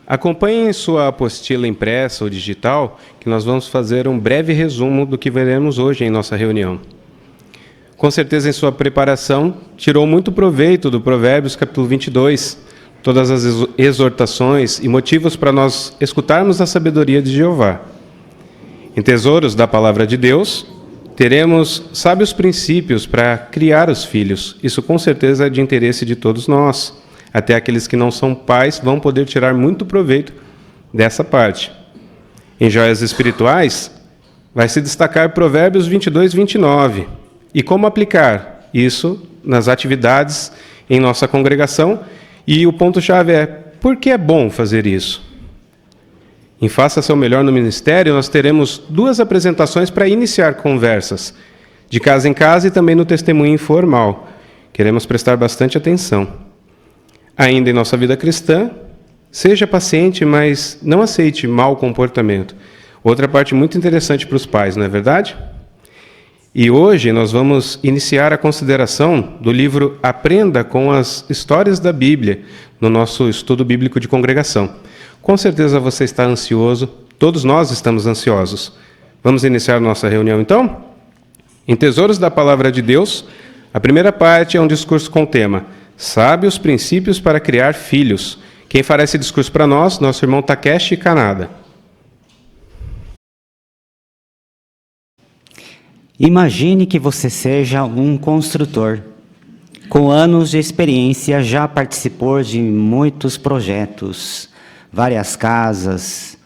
Acompanhe em sua apostila impressa ou digital, que nós vamos fazer um breve resumo do que veremos hoje em nossa reunião. Com certeza, em sua preparação, tirou muito proveito do Provérbios capítulo 22, todas as exortações e motivos para nós escutarmos a sabedoria de Jeová. Em Tesouros da Palavra de Deus, teremos sábios princípios para criar os filhos. Isso com certeza é de interesse de todos nós. Até aqueles que não são pais vão poder tirar muito proveito dessa parte. Em Joias Espirituais, vai se destacar Provérbios 22, 29. E como aplicar isso nas atividades em nossa congregação. E o ponto-chave é, por que é bom fazer isso? Em Faça Seu Melhor no Ministério, nós teremos 2 apresentações para iniciar conversas, de casa em casa e também no testemunho informal. Queremos prestar bastante atenção. Ainda em nossa vida cristã, seja paciente, mas não aceite mau comportamento. Outra parte muito interessante para os pais, não é verdade? E hoje nós vamos iniciar a consideração do livro Aprenda com as Histórias da Bíblia, no nosso estudo bíblico de congregação. Com certeza você está ansioso, todos nós estamos ansiosos. Vamos iniciar nossa reunião então? Em Tesouros da Palavra de Deus, a primeira parte é um discurso com o tema Sábios princípios para criar filhos. Quem fará esse discurso para nós? Nosso irmão Takeshi Kanada. Imagine que você seja um construtor. Com anos de experiência, já participou de muitos projetos, várias casas,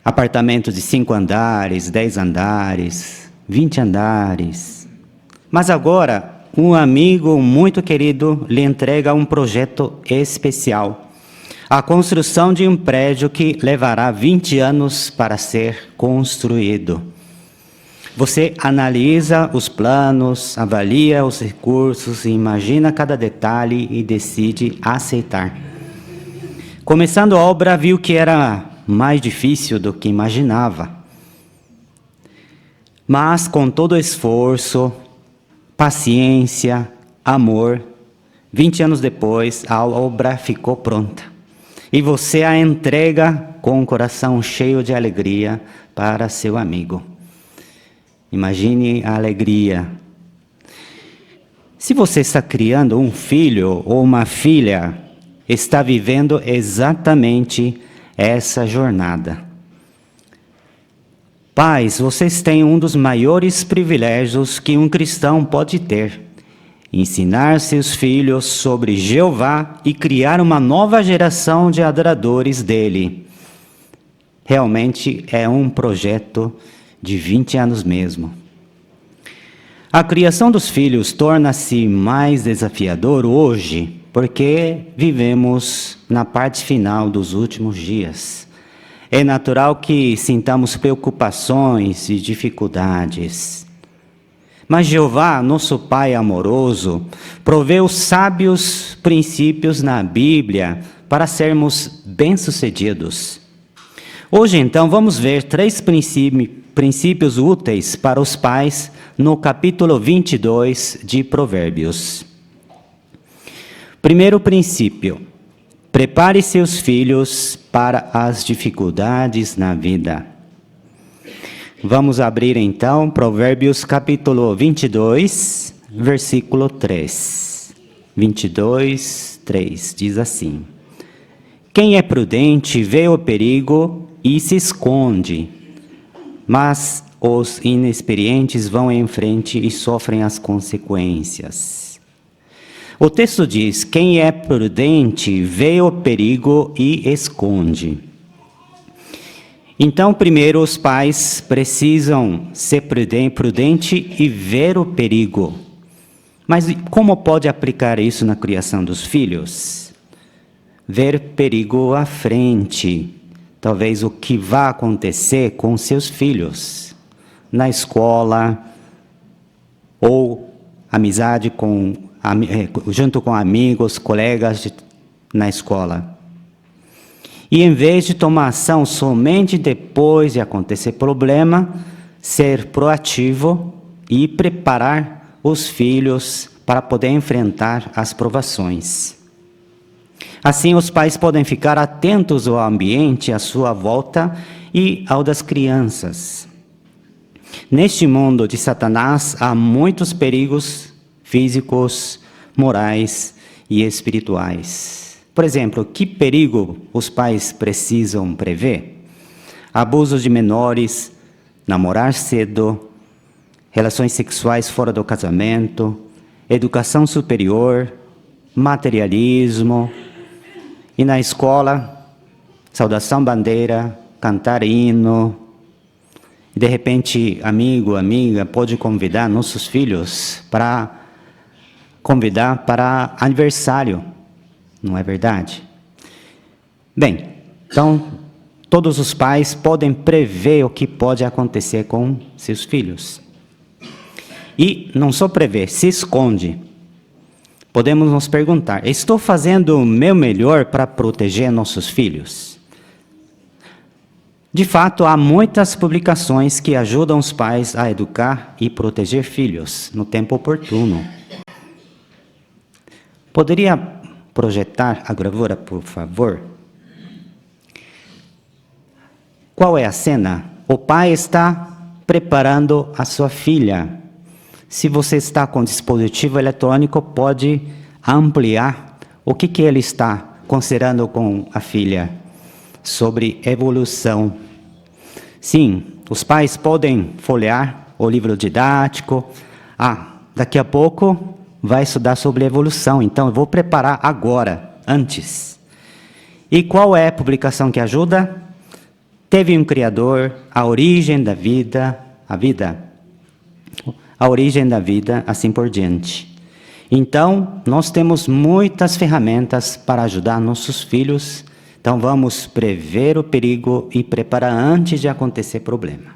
apartamentos de 5 andares, 10 andares, 20 andares. Mas agora, um amigo muito querido lhe entrega um projeto especial. A construção de um prédio que levará 20 anos para ser construído. Você analisa os planos, avalia os recursos, imagina cada detalhe e decide aceitar. Começando a obra, viu que era mais difícil do que imaginava. Mas com todo o esforço, paciência, amor, 20 anos depois, a obra ficou pronta. E você a entrega com o coração cheio de alegria para seu amigo. Imagine a alegria. Se você está criando um filho ou uma filha, está vivendo exatamente essa jornada. Pais, vocês têm um dos maiores privilégios que um cristão pode ter: ensinar seus filhos sobre Jeová e criar uma nova geração de adoradores dele. Realmente é um projeto de 20 anos mesmo. A criação dos filhos torna-se mais desafiador hoje, porque vivemos na parte final dos últimos dias. É natural que sintamos preocupações e dificuldades. Mas Jeová, nosso Pai amoroso, proveu sábios princípios na Bíblia para sermos bem-sucedidos. Hoje, então, vamos ver 3 princípios úteis para os pais no capítulo 22 de Provérbios. Primeiro princípio: prepare seus filhos para as dificuldades na vida. Vamos abrir então Provérbios capítulo 22, versículo 3. 22, 3, diz assim: Quem é prudente vê o perigo e se esconde, mas os inexperientes vão em frente e sofrem as consequências. O texto diz: quem é prudente vê o perigo e esconde. Então, primeiro, os pais precisam ser prudente e ver o perigo. Mas como pode aplicar isso na criação dos filhos? Ver perigo à frente. Talvez o que vai acontecer com seus filhos. Na escola, ou amizade junto com amigos, colegas na escola. E em vez de tomar ação somente depois de acontecer problema, ser proativo e preparar os filhos para poder enfrentar as provações. Assim, os pais podem ficar atentos ao ambiente à sua volta e ao das crianças. Neste mundo de Satanás, há muitos perigos físicos, morais e espirituais. Por exemplo, que perigo os pais precisam prever? Abusos de menores, namorar cedo, relações sexuais fora do casamento, educação superior, materialismo, e na escola, saudação bandeira, cantar hino. De repente, amigo, amiga, pode convidar nossos filhos para aniversário, não é verdade? Bem, então, todos os pais podem prever o que pode acontecer com seus filhos. E não só prever, se esconde. Podemos nos perguntar: estou fazendo o meu melhor para proteger nossos filhos? De fato, há muitas publicações que ajudam os pais a educar e proteger filhos no tempo oportuno. Poderia projetar a gravura, por favor? Qual é a cena? O pai está preparando a sua filha. Se você está com dispositivo eletrônico, pode ampliar o que ele está considerando com a filha sobre evolução. Sim, os pais podem folhear o livro didático. Daqui a pouco vai estudar sobre evolução, então eu vou preparar agora, antes. E qual é a publicação que ajuda? Teve um Criador, a origem da vida, a origem da vida, assim por diante. Então, nós temos muitas ferramentas para ajudar nossos filhos. Então, vamos prever o perigo e preparar antes de acontecer problema.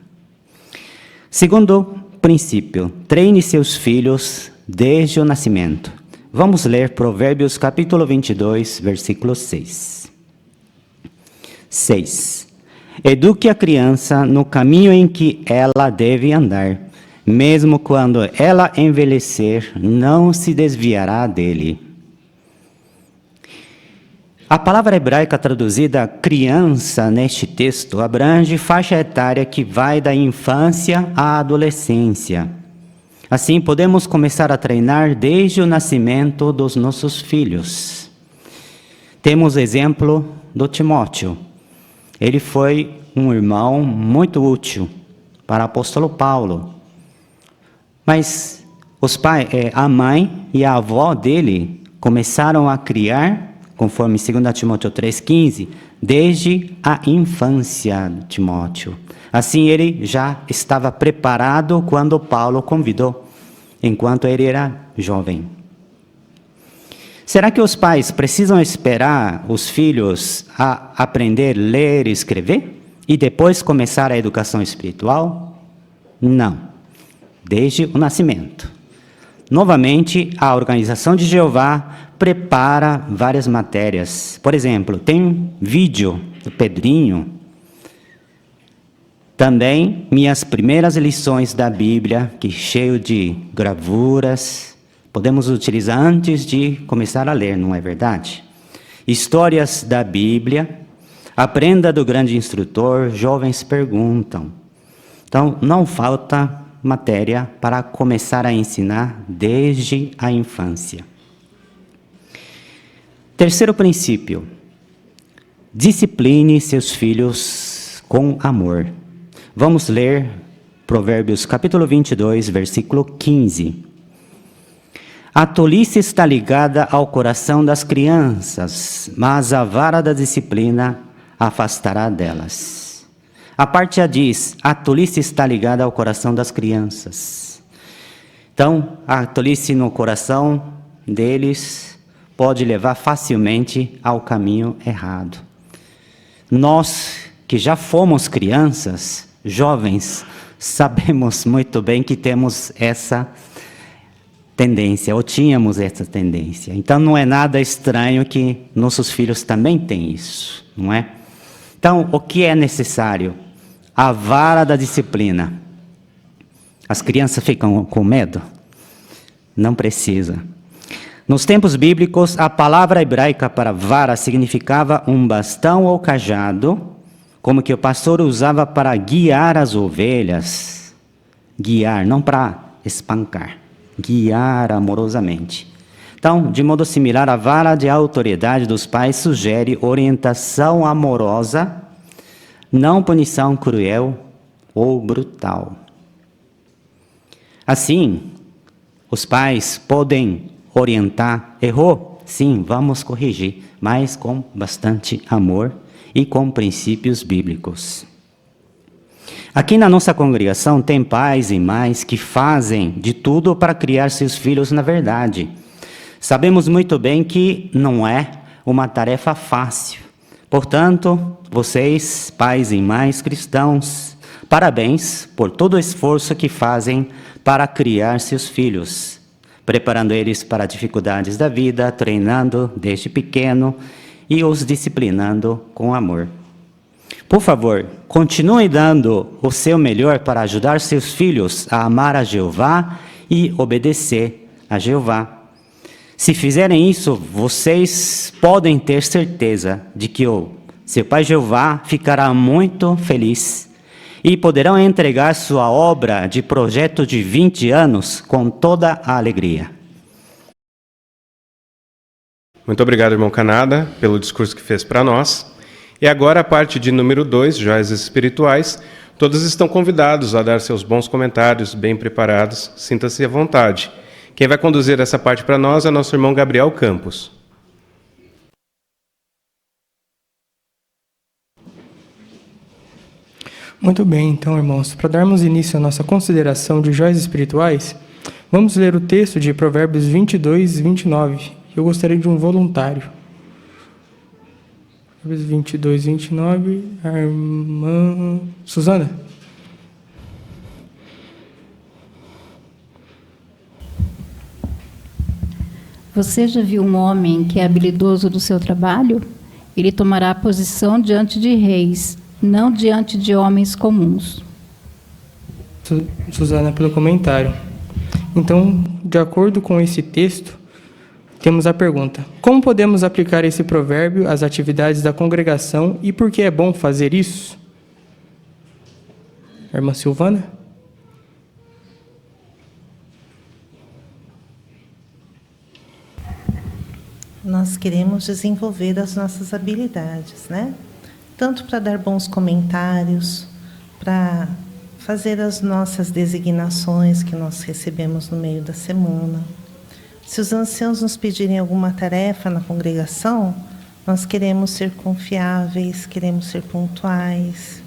Segundo princípio, treine seus filhos desde o nascimento. Vamos ler Provérbios capítulo 22, versículo 6. 6. Eduque a criança no caminho em que ela deve andar. Mesmo quando ela envelhecer, não se desviará dele. A palavra hebraica traduzida criança neste texto abrange faixa etária que vai da infância à adolescência. Assim, podemos começar a treinar desde o nascimento dos nossos filhos. Temos o exemplo do Timóteo. Ele foi um irmão muito útil para o apóstolo Paulo. Mas a mãe e a avó dele começaram a criar, conforme 2 Timóteo 3,15, desde a infância de Timóteo. Assim, ele já estava preparado quando Paulo o convidou, enquanto ele era jovem. Será que os pais precisam esperar os filhos a aprender a ler e escrever e depois começar a educação espiritual? Não. Desde o nascimento. Novamente, a Organização de Jeová prepara várias matérias. Por exemplo, tem vídeo do Pedrinho. Também minhas primeiras lições da Bíblia, que cheio de gravuras, podemos utilizar antes de começar a ler, não é verdade? Histórias da Bíblia, aprenda do grande instrutor, jovens perguntam. Então, não falta matéria para começar a ensinar desde a infância. Terceiro princípio: discipline seus filhos com amor. Vamos ler Provérbios capítulo 22, versículo 15. A tolice está ligada ao coração das crianças, mas a vara da disciplina afastará delas. A parte A diz: a tolice está ligada ao coração das crianças. Então, a tolice no coração deles pode levar facilmente ao caminho errado. Nós, que já fomos crianças, jovens, sabemos muito bem que temos essa tendência, ou tínhamos essa tendência. Então, não é nada estranho que nossos filhos também têm isso, não é? Então, o que é necessário? A vara da disciplina. As crianças ficam com medo? Não precisa. Nos tempos bíblicos, a palavra hebraica para vara significava um bastão ou cajado, como que o pastor usava para guiar as ovelhas. Guiar, não para espancar, guiar amorosamente. Então, de modo similar, a vara de autoridade dos pais sugere orientação amorosa, não punição cruel ou brutal. Assim, os pais podem orientar, errou? Sim, vamos corrigir, mas com bastante amor e com princípios bíblicos. Aqui na nossa congregação tem pais e mães que fazem de tudo para criar seus filhos na verdade. Sabemos muito bem que não é uma tarefa fácil. Portanto, vocês, pais e mães cristãos, parabéns por todo o esforço que fazem para criar seus filhos, preparando eles para dificuldades da vida, treinando desde pequeno e os disciplinando com amor. Por favor, continue dando o seu melhor para ajudar seus filhos a amar a Jeová e obedecer a Jeová. Se fizerem isso, vocês podem ter certeza de que o seu Pai Jeová ficará muito feliz e poderão entregar sua obra de projeto de 20 anos com toda a alegria. Muito obrigado, irmão Canada, pelo discurso que fez para nós. E agora a parte de número 2, joias espirituais. Todos estão convidados a dar seus bons comentários, bem preparados. Sinta-se à vontade. Quem vai conduzir essa parte para nós é nosso irmão Gabriel Campos. Muito bem, então, irmãos, para darmos início à nossa consideração de joias espirituais, vamos ler o texto de Provérbios 22 e 29. Eu gostaria de um voluntário. Provérbios 22 e 29, a irmã Suzana. Você já viu um homem que é habilidoso no seu trabalho? Ele tomará posição diante de reis, não diante de homens comuns. Suzana, pelo comentário. Então, de acordo com esse texto, temos a pergunta: como podemos aplicar esse provérbio às atividades da congregação e por que é bom fazer isso? Irmã Silvana? Nós queremos desenvolver as nossas habilidades, né? Tanto para dar bons comentários, para fazer as nossas designações que nós recebemos no meio da semana. Se os anciãos nos pedirem alguma tarefa na congregação, nós queremos ser confiáveis, queremos ser pontuais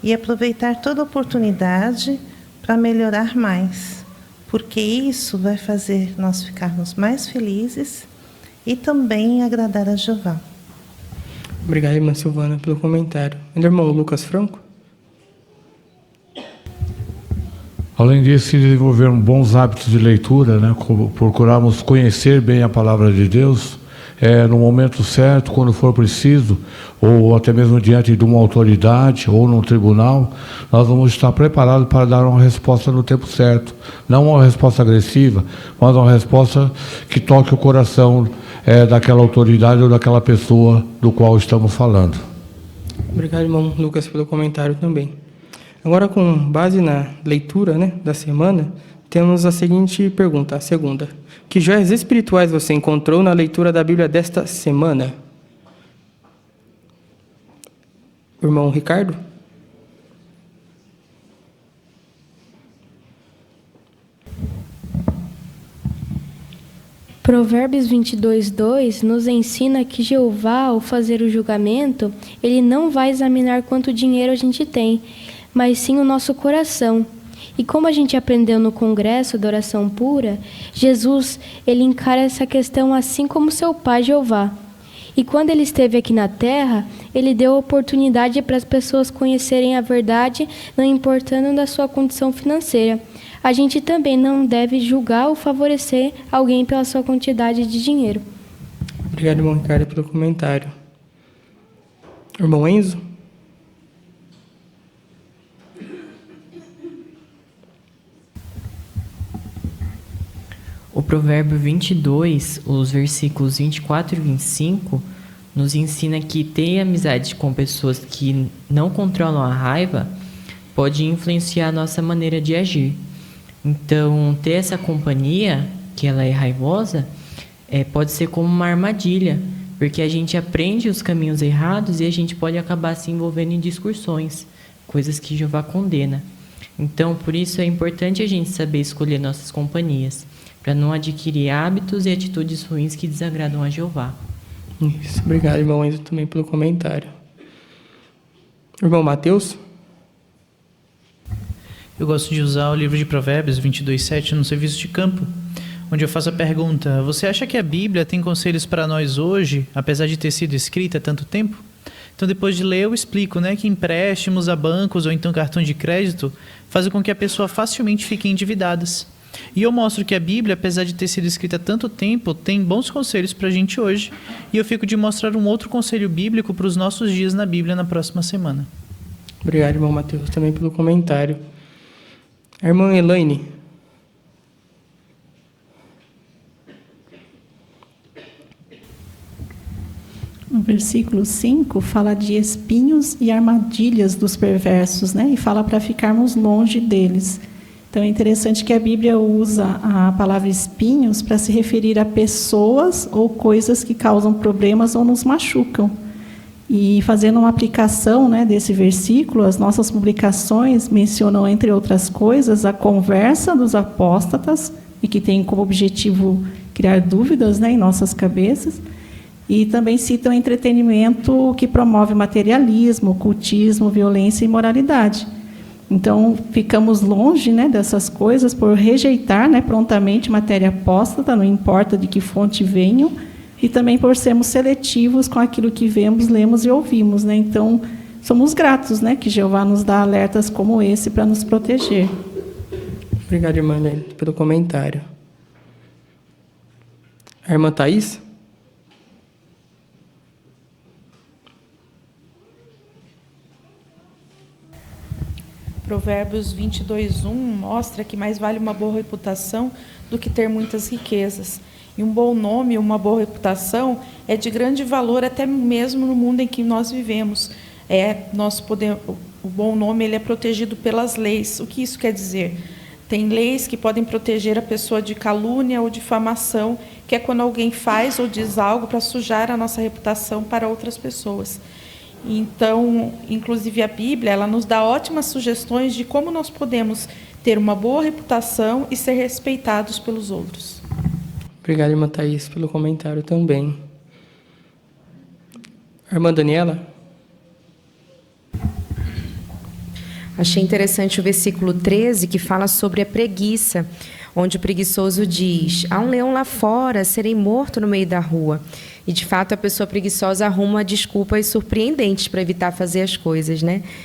e aproveitar toda oportunidade para melhorar mais, porque isso vai fazer nós ficarmos mais felizes e também agradar a Jeová. Obrigado, irmã Silvana, pelo comentário. Meu irmão Lucas Franco? Além disso, desenvolvermos bons hábitos de leitura, né? Procurarmos conhecer bem a palavra de Deus, no momento certo, quando for preciso, ou até mesmo diante de uma autoridade ou num tribunal, nós vamos estar preparados para dar uma resposta no tempo certo. Não uma resposta agressiva, mas uma resposta que toque o coração daquela autoridade ou daquela pessoa do qual estamos falando. Obrigado, irmão Lucas, pelo comentário também. Agora, com base na leitura, né, da semana, temos a seguinte pergunta, a segunda. Que joias espirituais você encontrou na leitura da Bíblia desta semana? Irmão Ricardo? Provérbios 22:2 nos ensina que Jeová, ao fazer o julgamento, ele não vai examinar quanto dinheiro a gente tem, mas sim o nosso coração. E como a gente aprendeu no congresso da oração pura, Jesus, ele encara essa questão assim como seu pai Jeová. E quando ele esteve aqui na terra, ele deu oportunidade para as pessoas conhecerem a verdade, não importando da sua condição financeira. A gente também não deve julgar ou favorecer alguém pela sua quantidade de dinheiro. Obrigado, irmão Ricardo, pelo comentário. Irmão Enzo? O provérbio 22, os versículos 24 e 25, nos ensina que ter amizade com pessoas que não controlam a raiva pode influenciar a nossa maneira de agir. Então, ter essa companhia, que ela é raivosa, pode ser como uma armadilha, porque a gente aprende os caminhos errados e a gente pode acabar se envolvendo em discussões, coisas que Jeová condena. Então, por isso é importante a gente saber escolher nossas companhias, para não adquirir hábitos e atitudes ruins que desagradam a Jeová. Isso, obrigado, irmão Enzo, também pelo comentário. Irmão Mateus? Eu gosto de usar o livro de Provérbios 22:7 no serviço de campo, onde eu faço a pergunta: você acha que a Bíblia tem conselhos para nós hoje, apesar de ter sido escrita há tanto tempo? Então, depois de ler, eu explico, que empréstimos a bancos ou então cartão de crédito fazem com que a pessoa facilmente fique endividadas. E eu mostro que a Bíblia, apesar de ter sido escrita há tanto tempo, tem bons conselhos para a gente hoje. E eu fico de mostrar um outro conselho bíblico para os nossos dias na Bíblia na próxima semana. Obrigado, irmão Mateus, também pelo comentário. A irmã Elaine. No versículo 5, fala de espinhos e armadilhas dos perversos, e fala para ficarmos longe deles. Então, é interessante que a Bíblia usa a palavra espinhos para se referir a pessoas ou coisas que causam problemas ou nos machucam. E fazendo uma aplicação desse versículo, as nossas publicações mencionam, entre outras coisas, a conversa dos apóstatas, e que tem como objetivo criar dúvidas em nossas cabeças, e também citam entretenimento que promove materialismo, ocultismo, violência e imoralidade. Então, ficamos longe dessas coisas por rejeitar prontamente matéria apóstata, não importa de que fonte venham, e também por sermos seletivos com aquilo que vemos, lemos e ouvimos. Então, somos gratos que Jeová nos dá alertas como esse para nos proteger. Obrigado, irmã Elaine, pelo comentário. A irmã Thaís? Provérbios 22:1 mostra que mais vale uma boa reputação do que ter muitas riquezas. E um bom nome, uma boa reputação é de grande valor até mesmo no mundo em que nós vivemos. O bom nome ele é protegido pelas leis. O que isso quer dizer? Tem leis que podem proteger a pessoa de calúnia ou difamação, que é quando alguém faz ou diz algo para sujar a nossa reputação para outras pessoas. Então, inclusive a Bíblia, ela nos dá ótimas sugestões de como nós podemos ter uma boa reputação e ser respeitados pelos outros. Obrigado, irmã Thaís, pelo comentário também. A irmã Daniela? Achei interessante o versículo 13, que fala sobre a preguiça, onde o preguiçoso diz: há um leão lá fora, serei morto no meio da rua. E, de fato, a pessoa preguiçosa arruma desculpas surpreendentes para evitar fazer as coisas,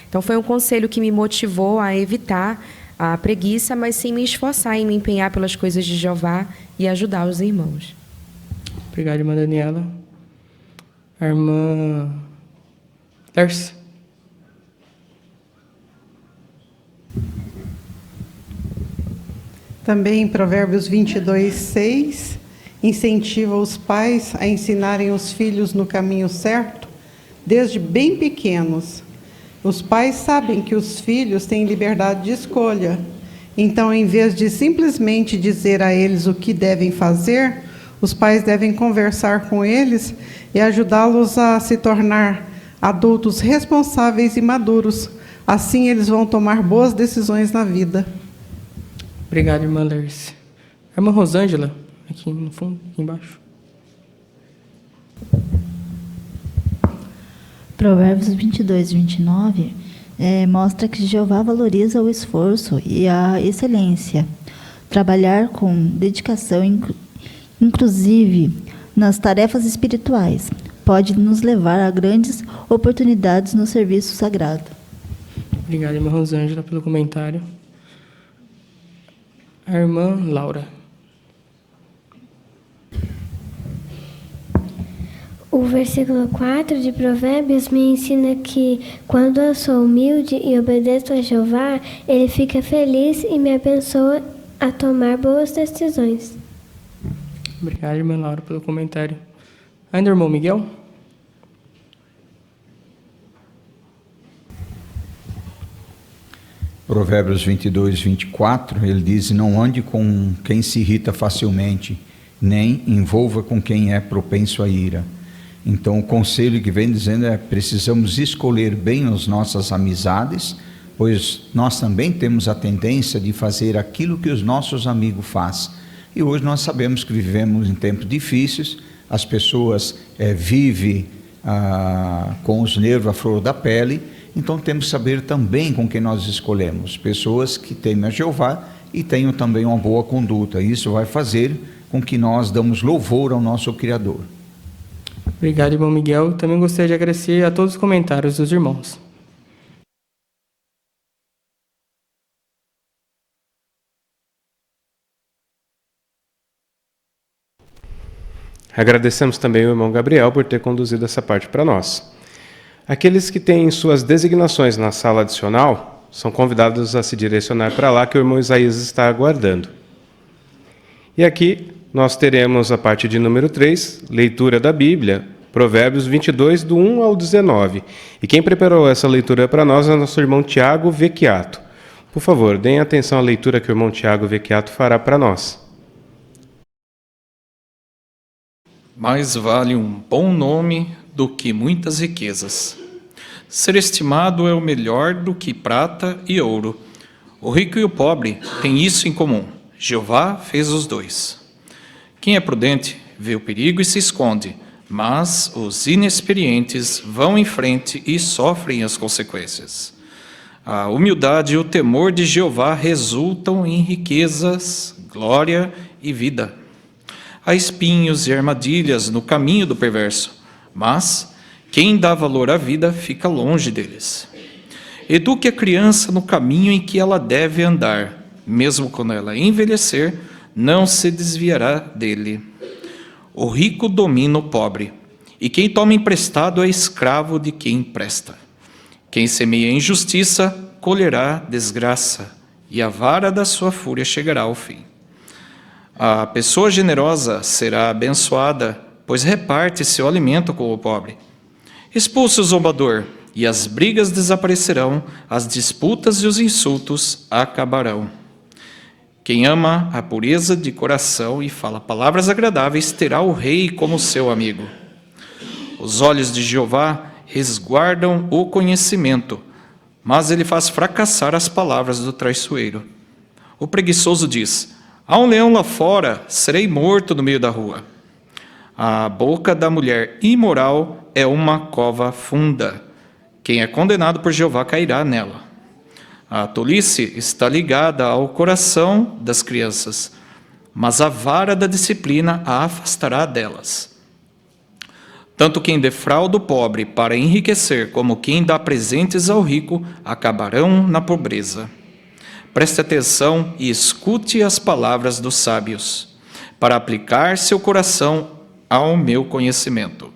Então, foi um conselho que me motivou a evitar a preguiça, mas sim me esforçar em me empenhar pelas coisas de Jeová e ajudar os irmãos. Obrigado, irmã Daniela. A irmã Lers. Também em Provérbios 22:6, incentiva os pais a ensinarem os filhos no caminho certo, desde bem pequenos. Os pais sabem que os filhos têm liberdade de escolha. Então, em vez de simplesmente dizer a eles o que devem fazer, os pais devem conversar com eles e ajudá-los a se tornar adultos responsáveis e maduros. Assim, eles vão tomar boas decisões na vida. Obrigado, irmã Lerce. A irmã Rosângela, aqui no fundo, aqui embaixo. Provérbios 22:29 mostra que Jeová valoriza o esforço e a excelência. Trabalhar com dedicação, inclusive nas tarefas espirituais, pode nos levar a grandes oportunidades no serviço sagrado. Obrigado, irmã Rosângela, pelo comentário. A irmã Laura. O versículo 4 de Provérbios me ensina que, quando eu sou humilde e obedeço a Jeová, Ele fica feliz e me abençoa a tomar boas decisões. Obrigado, irmã Laura, pelo comentário. Ainda, irmão Miguel? Provérbios 22, 24, ele diz: não ande com quem se irrita facilmente, nem envolva com quem é propenso à ira. Então, o conselho que vem dizendo é: precisamos escolher bem as nossas amizades, pois nós também temos a tendência de fazer aquilo que os nossos amigos fazem. E hoje nós sabemos que vivemos em tempos difíceis, as pessoas vivem com os nervos à flor da pele, então temos que saber também com quem nós escolhemos, pessoas que temem a Jeová e tenham também uma boa conduta. Isso vai fazer com que nós damos louvor ao nosso Criador. Obrigado, irmão Miguel. Também gostaria de agradecer a todos os comentários dos irmãos. Agradecemos também ao irmão Gabriel por ter conduzido essa parte para nós. Aqueles que têm suas designações na sala adicional são convidados a se direcionar para lá, que o irmão Isaías está aguardando. E aqui nós teremos a parte de número 3, leitura da Bíblia, Provérbios 22, do 1 ao 19. E quem preparou essa leitura para nós é o nosso irmão Tiago Vecchiato. Por favor, deem atenção à leitura que o irmão Tiago Vecchiato fará para nós. Mais vale um bom nome do que muitas riquezas. Ser estimado é o melhor do que prata e ouro. O rico e o pobre têm isso em comum: Jeová fez os dois. Quem é prudente vê o perigo e se esconde, mas os inexperientes vão em frente e sofrem as consequências. A humildade e o temor de Jeová resultam em riquezas, glória e vida. Há espinhos e armadilhas no caminho do perverso, mas quem dá valor à vida fica longe deles. Eduque a criança no caminho em que ela deve andar, mesmo quando ela envelhecer, não se desviará dele. O rico domina o pobre, e quem toma emprestado é escravo de quem empresta. Quem semeia injustiça colherá desgraça, e a vara da sua fúria chegará ao fim. A pessoa generosa será abençoada, pois reparte seu alimento com o pobre. Expulse o zombador, e as brigas desaparecerão, as disputas e os insultos acabarão. Quem ama a pureza de coração e fala palavras agradáveis terá o rei como seu amigo. Os olhos de Jeová resguardam o conhecimento, mas ele faz fracassar as palavras do traiçoeiro. O preguiçoso diz: há um leão lá fora, serei morto no meio da rua. A boca da mulher imoral é uma cova funda. Quem é condenado por Jeová cairá nela. A tolice está ligada ao coração das crianças, mas a vara da disciplina a afastará delas. Tanto quem defrauda o pobre para enriquecer, como quem dá presentes ao rico, acabarão na pobreza. Preste atenção e escute as palavras dos sábios, para aplicar seu coração ao meu conhecimento.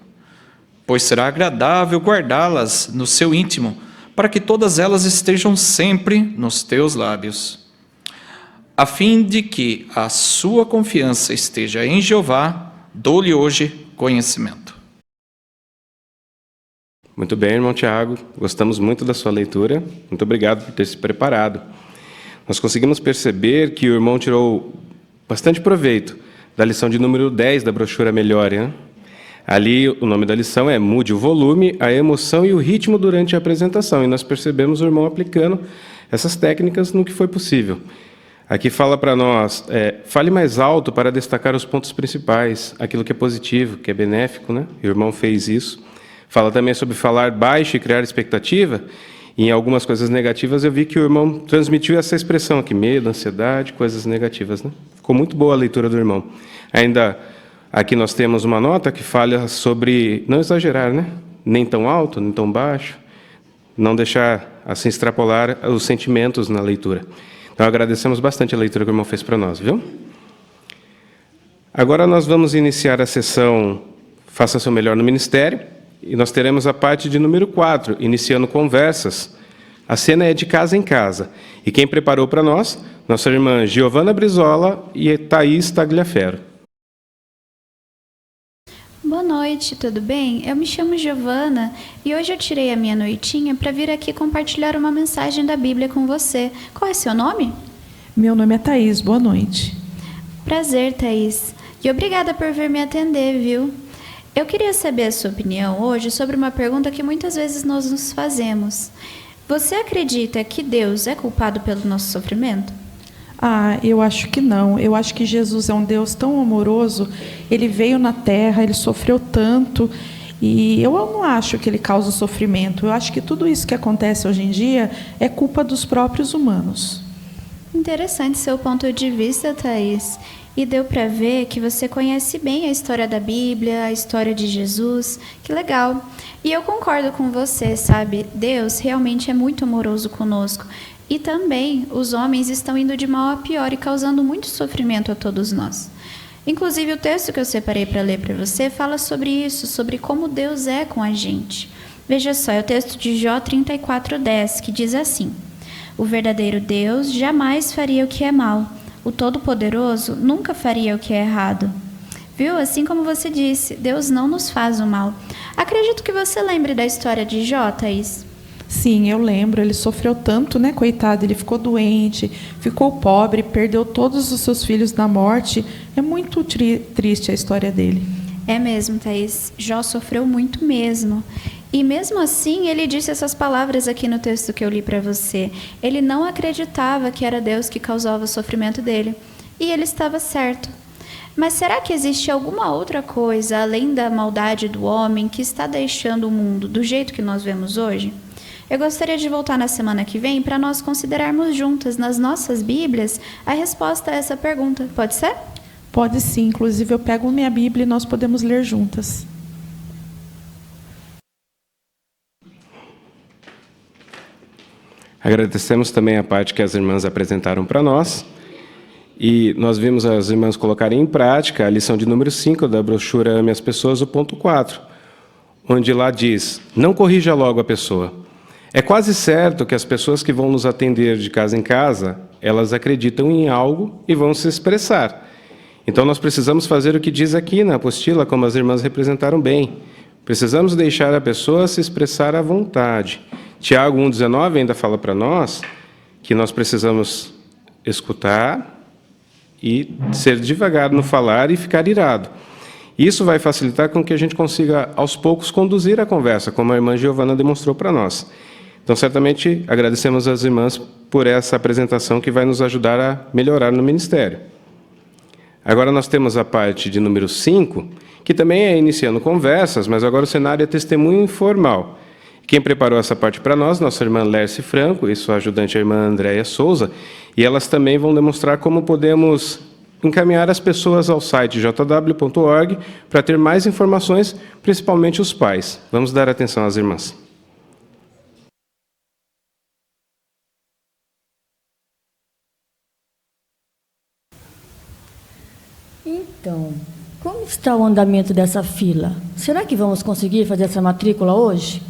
Pois será agradável guardá-las no seu íntimo, para que todas elas estejam sempre nos teus lábios, a fim de que a sua confiança esteja em Jeová. Dou-lhe hoje conhecimento. Muito bem, irmão Tiago, gostamos muito da sua leitura, muito obrigado por ter se preparado. Nós conseguimos perceber que o irmão tirou bastante proveito da lição de número 10 da brochura Melhore, né? Ali, o nome da lição é Mude o volume, a emoção e o ritmo durante a apresentação. E nós percebemos o irmão aplicando essas técnicas no que foi possível. Aqui fala para nós, fale mais alto para destacar os pontos principais, aquilo que é positivo, que é benéfico, né? O irmão fez isso. Fala também sobre falar baixo e criar expectativa. E em algumas coisas negativas eu vi que o irmão transmitiu essa expressão aqui, medo, ansiedade, coisas negativas, né? Ficou muito boa a leitura do irmão. Ainda aqui nós temos uma nota que fala sobre não exagerar, né? Nem tão alto, nem tão baixo, não deixar assim extrapolar os sentimentos na leitura. Então agradecemos bastante a leitura que o irmão fez para nós, viu? Agora nós vamos iniciar a sessão Faça Seu Melhor no Ministério, e nós teremos a parte de número 4, iniciando conversas. A cena é de casa em casa, e quem preparou para nós, nossa irmã Giovana Brizola e Thaís Tagliaferro. noite, tudo bem? Eu me chamo Giovana e hoje eu tirei a minha noitinha para vir aqui compartilhar uma mensagem da Bíblia com você. Qual é seu nome? Meu nome é Thaís, boa noite. Prazer, Thaís. E obrigada por vir me atender, viu? Eu queria saber a sua opinião hoje sobre uma pergunta que muitas vezes nós nos fazemos. Você acredita que Deus é culpado pelo nosso sofrimento? Eu acho que não. Eu acho que Jesus é um Deus tão amoroso. Ele veio na Terra, ele sofreu tanto. E eu não acho que ele causa sofrimento. Eu acho que tudo isso que acontece hoje em dia é culpa dos próprios humanos. Interessante seu ponto de vista, Thaís. E deu para ver que você conhece bem a história da Bíblia, a história de Jesus. Que legal. E eu concordo com você, sabe? Deus realmente é muito amoroso conosco. E também os homens estão indo de mal a pior e causando muito sofrimento a todos nós. Inclusive o texto que eu separei para ler para você fala sobre isso, sobre como Deus é com a gente. Veja só, é o texto de Jó 34:10, que diz assim: o verdadeiro Deus jamais faria o que é mal. O Todo-Poderoso nunca faria o que é errado. Viu? Assim como você disse, Deus não nos faz o mal. Acredito que você lembre da história de Jó, Thaís. Sim, eu lembro. Ele sofreu tanto, né, coitado? Ele ficou doente, ficou pobre, perdeu todos os seus filhos na morte. É muito triste a história dele. É mesmo, Thaís. Jó sofreu muito mesmo. E mesmo assim, ele disse essas palavras aqui no texto que eu li para você. Ele não acreditava que era Deus que causava o sofrimento dele. E ele estava certo. Mas será que existe alguma outra coisa, além da maldade do homem, que está deixando o mundo do jeito que nós vemos hoje? Eu gostaria de voltar na semana que vem para nós considerarmos juntas, nas nossas Bíblias, a resposta a essa pergunta. Pode ser? Pode sim. Inclusive, eu pego minha Bíblia e nós podemos ler juntas. Agradecemos também a parte que as irmãs apresentaram para nós. E nós vimos as irmãs colocarem em prática a lição de número 5 da brochura Ame as Pessoas, o ponto 4, onde lá diz: não corrija logo a pessoa. É quase certo que as pessoas que vão nos atender de casa em casa, elas acreditam em algo e vão se expressar. Então nós precisamos fazer o que diz aqui na apostila, como as irmãs representaram bem. Precisamos deixar a pessoa se expressar à vontade. Tiago 1,19 ainda fala para nós que nós precisamos escutar e ser devagar no falar e ficar irado. Isso vai facilitar com que a gente consiga, aos poucos, conduzir a conversa, como a irmã Giovana demonstrou para nós. Então, certamente, agradecemos às irmãs por essa apresentação que vai nos ajudar a melhorar no ministério. Agora nós temos a parte de número 5, que também é iniciando conversas, mas agora o cenário é testemunho informal. Quem preparou essa parte para nós, nossa irmã Lércia Franco e sua ajudante, a irmã Andréia Souza, e elas também vão demonstrar como podemos encaminhar as pessoas ao site jw.org para ter mais informações, principalmente os pais. Vamos dar atenção às irmãs. Então, como está o andamento dessa fila? Será que vamos conseguir fazer essa matrícula hoje?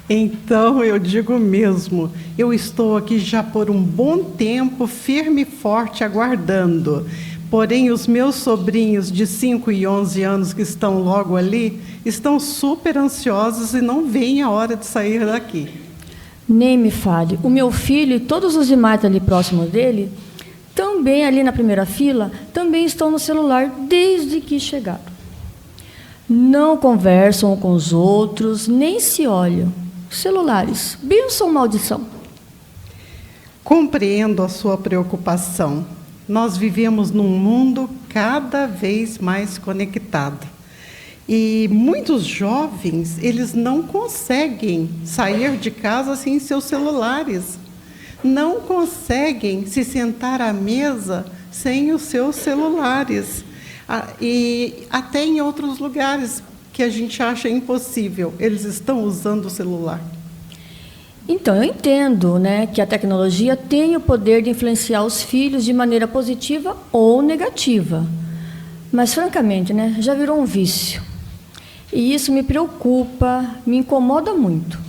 Então, eu digo mesmo, eu estou aqui já por um bom tempo, firme e forte, aguardando. Porém, os meus sobrinhos de 5 e 11 anos que estão logo ali, estão super ansiosos e não veem a hora de sair daqui. Nem me fale. O meu filho e todos os demais ali próximos dele, também ali na primeira fila, também estão no celular desde que chegaram. Não conversam com os outros, nem se olham. Celulares, bênção ou maldição? Compreendo a sua preocupação. Nós vivemos num mundo cada vez mais conectado. E muitos jovens, eles não conseguem sair de casa sem seus celulares. Não conseguem se sentar à mesa sem os seus celulares. E até em outros lugares que a gente acha impossível, eles estão usando o celular. Então, eu entendo, né, que a tecnologia tem o poder de influenciar os filhos de maneira positiva ou negativa. Mas, francamente, né, já virou um vício. E isso me preocupa, me incomoda muito.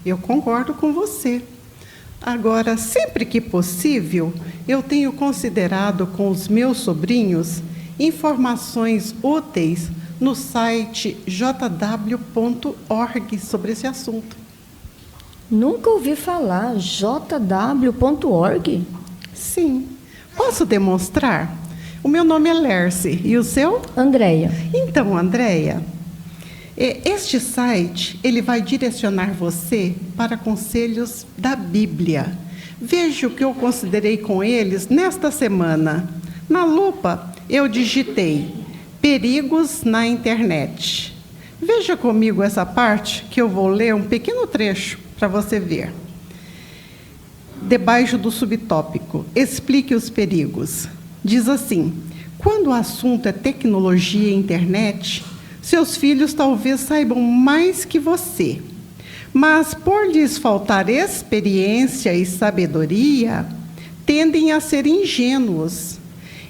Eu concordo com você. Agora, sempre que possível, eu tenho considerado com os meus sobrinhos informações úteis no site jw.org sobre esse assunto. Nunca ouvi falar. jw.org? Sim. Posso demonstrar? O meu nome é Lerce. E o seu? Andréia. Então, Andréia, este site ele vai direcionar você para conselhos da Bíblia. Veja o que eu considerei com eles nesta semana. Na lupa, eu digitei perigos na internet. Veja comigo essa parte que eu vou ler um pequeno trecho para você ver. Debaixo do subtópico, explique os perigos. Diz assim: quando o assunto é tecnologia e internet, seus filhos talvez saibam mais que você. Mas, por lhes faltar experiência e sabedoria, tendem a ser ingênuos.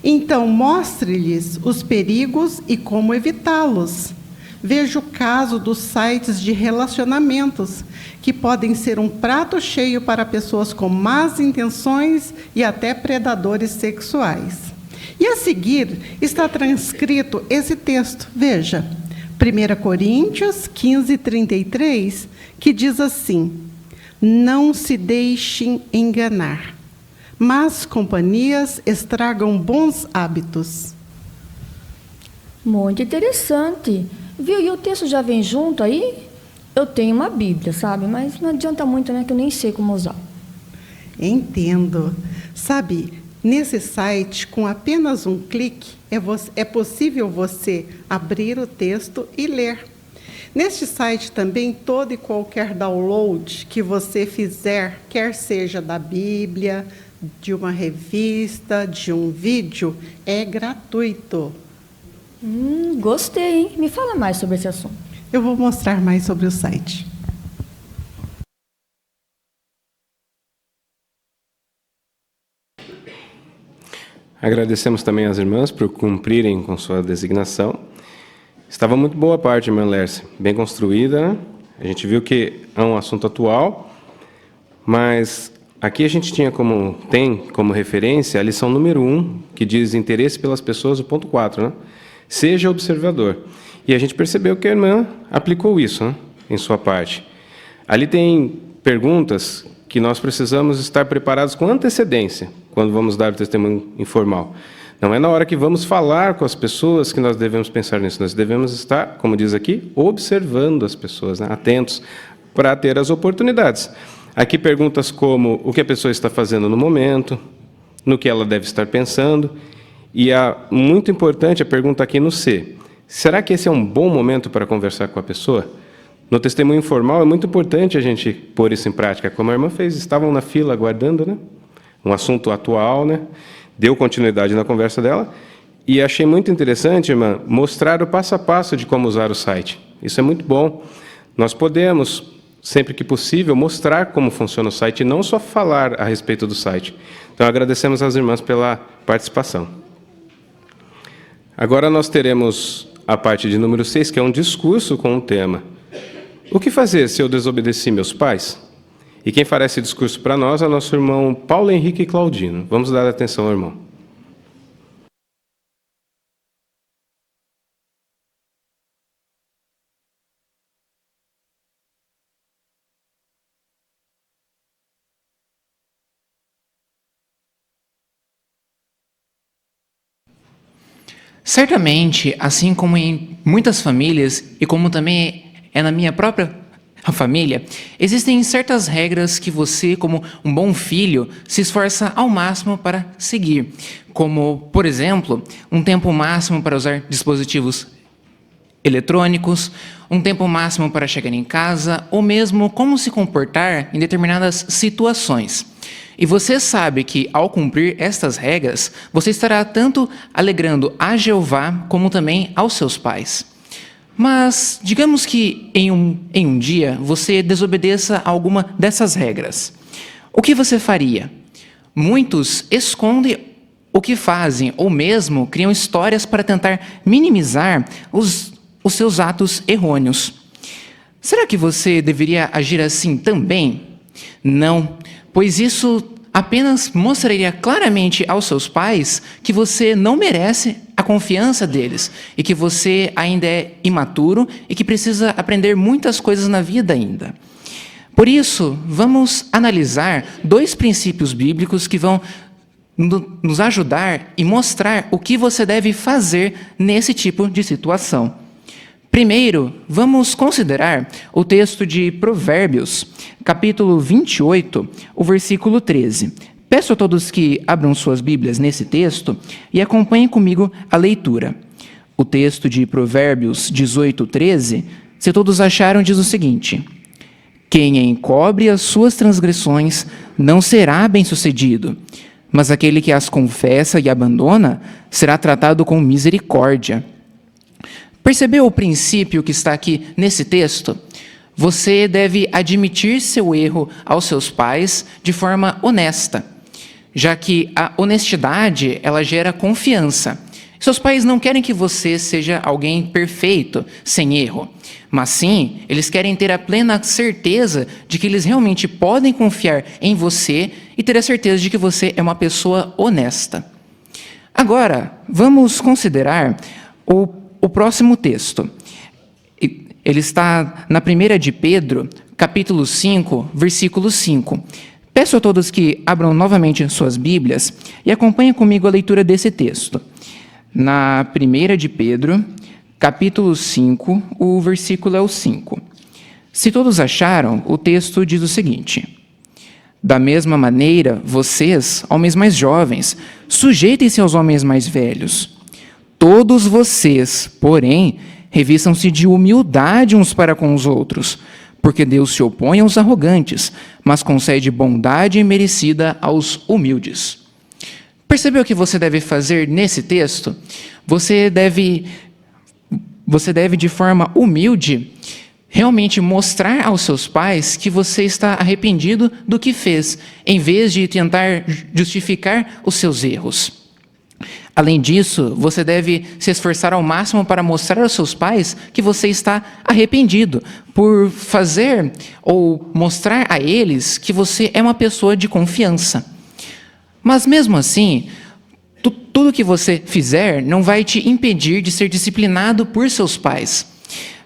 Então, mostre-lhes os perigos e como evitá-los. Veja o caso dos sites de relacionamentos, que podem ser um prato cheio para pessoas com más intenções e até predadores sexuais. E a seguir está transcrito esse texto. Veja, 1 Coríntios 15:33, que diz assim: não se deixem enganar. Más companhias estragam bons hábitos. Muito interessante. Viu? E o texto já vem junto aí? Eu tenho uma Bíblia, sabe? Mas não adianta muito, né? Que eu nem sei como usar. Entendo. Sabe, nesse site, com apenas um clique, é possível você abrir o texto e ler. Neste site também, todo e qualquer download que você fizer, quer seja da Bíblia, de uma revista, de um vídeo, é gratuito. Gostei, hein? Me fala mais sobre esse assunto. Eu vou mostrar mais sobre o site. Agradecemos também às irmãs por cumprirem com sua designação. Estava muito boa a parte, irmã Lerce, bem construída, né? A gente viu que é um assunto atual, mas aqui a gente tem como referência a lição número 1, que diz interesse pelas pessoas, o ponto 4, né? Seja observador. E a gente percebeu que a irmã aplicou isso, né, em sua parte. Ali tem perguntas que nós precisamos estar preparados com antecedência, quando vamos dar o testemunho informal. Não é na hora que vamos falar com as pessoas que nós devemos pensar nisso. Nós devemos estar, como diz aqui, observando as pessoas, né, atentos para ter as oportunidades. Aqui perguntas como o que a pessoa está fazendo no momento, no que ela deve estar pensando. E muito importante a pergunta aqui no C. Será que esse é um bom momento para conversar com a pessoa? No testemunho informal é muito importante a gente pôr isso em prática. Como a irmã fez, estavam na fila aguardando, né? Um assunto atual, né? Deu continuidade na conversa dela. E achei muito interessante, irmã, mostrar o passo a passo de como usar o site. Isso é muito bom. Nós podemos, sempre que possível, mostrar como funciona o site e não só falar a respeito do site. Então, agradecemos às irmãs pela participação. Agora nós teremos a parte de número 6, que é um discurso com um tema. O que fazer se eu desobedeci meus pais? E quem fará esse discurso para nós é o nosso irmão Paulo Henrique Claudino. Vamos dar atenção ao irmão. Certamente, assim como em muitas famílias, e como também é na minha própria família, existem certas regras que você, como um bom filho, se esforça ao máximo para seguir. Como, por exemplo, um tempo máximo para usar dispositivos eletrônicos, um tempo máximo para chegar em casa, ou mesmo como se comportar em determinadas situações. E você sabe que, ao cumprir estas regras, você estará tanto alegrando a Jeová, como também aos seus pais. Mas, digamos que em um dia você desobedeça a alguma dessas regras. O que você faria? Muitos escondem o que fazem, ou mesmo criam histórias para tentar minimizar os seus atos errôneos. Será que você deveria agir assim também? Não, pois isso apenas mostraria claramente aos seus pais que você não merece a confiança deles e que você ainda é imaturo e que precisa aprender muitas coisas na vida ainda. Por isso, vamos analisar 2 princípios bíblicos que vão nos ajudar e mostrar o que você deve fazer nesse tipo de situação. Primeiro, vamos considerar o texto de Provérbios, capítulo 28, o versículo 13. Peço a todos que abram suas Bíblias nesse texto e acompanhem comigo a leitura. O texto de Provérbios 18, 13, se todos acharam, diz o seguinte: quem encobre as suas transgressões não será bem-sucedido, mas aquele que as confessa e abandona será tratado com misericórdia. Percebeu o princípio que está aqui nesse texto? Você deve admitir seu erro aos seus pais de forma honesta, já que a honestidade, ela gera confiança. Seus pais não querem que você seja alguém perfeito, sem erro, mas sim, eles querem ter a plena certeza de que eles realmente podem confiar em você e ter a certeza de que você é uma pessoa honesta. Agora, vamos considerar o próximo texto. Ele está na 1 de Pedro, capítulo 5, versículo 5. Peço a todos que abram novamente suas Bíblias e acompanhem comigo a leitura desse texto. Na 1 de Pedro, capítulo 5, o versículo é o 5. Se todos acharam, o texto diz o seguinte: da mesma maneira, vocês, homens mais jovens, sujeitem-se aos homens mais velhos. Todos vocês, porém, revistam-se de humildade uns para com os outros, porque Deus se opõe aos arrogantes, mas concede bondade imerecida aos humildes. Percebeu o que você deve fazer nesse texto? Você deve, de forma humilde, realmente mostrar aos seus pais que você está arrependido do que fez, em vez de tentar justificar os seus erros. Além disso, você deve se esforçar ao máximo para mostrar aos seus pais que você está arrependido por fazer ou mostrar a eles que você é uma pessoa de confiança. Mas mesmo assim, tudo que você fizer não vai te impedir de ser disciplinado por seus pais.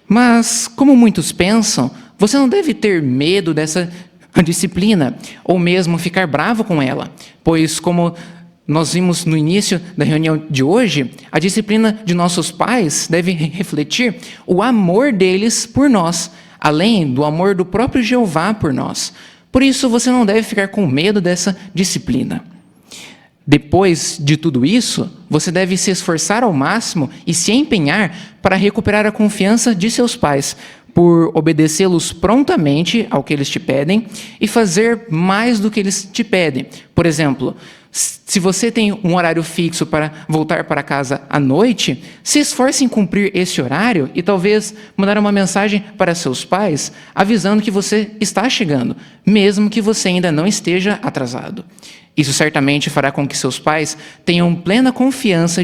Mas, como muitos pensam, você não deve ter medo dessa disciplina ou mesmo ficar bravo com ela, pois, como nós vimos no início da reunião de hoje, a disciplina de nossos pais deve refletir o amor deles por nós, além do amor do próprio Jeová por nós. Por isso, você não deve ficar com medo dessa disciplina. Depois de tudo isso, você deve se esforçar ao máximo e se empenhar para recuperar a confiança de seus pais, por obedecê-los prontamente ao que eles te pedem e fazer mais do que eles te pedem. Por exemplo, se você tem um horário fixo para voltar para casa à noite, se esforce em cumprir esse horário e talvez mandar uma mensagem para seus pais avisando que você está chegando, mesmo que você ainda não esteja atrasado. Isso certamente fará com que seus pais tenham plena confiança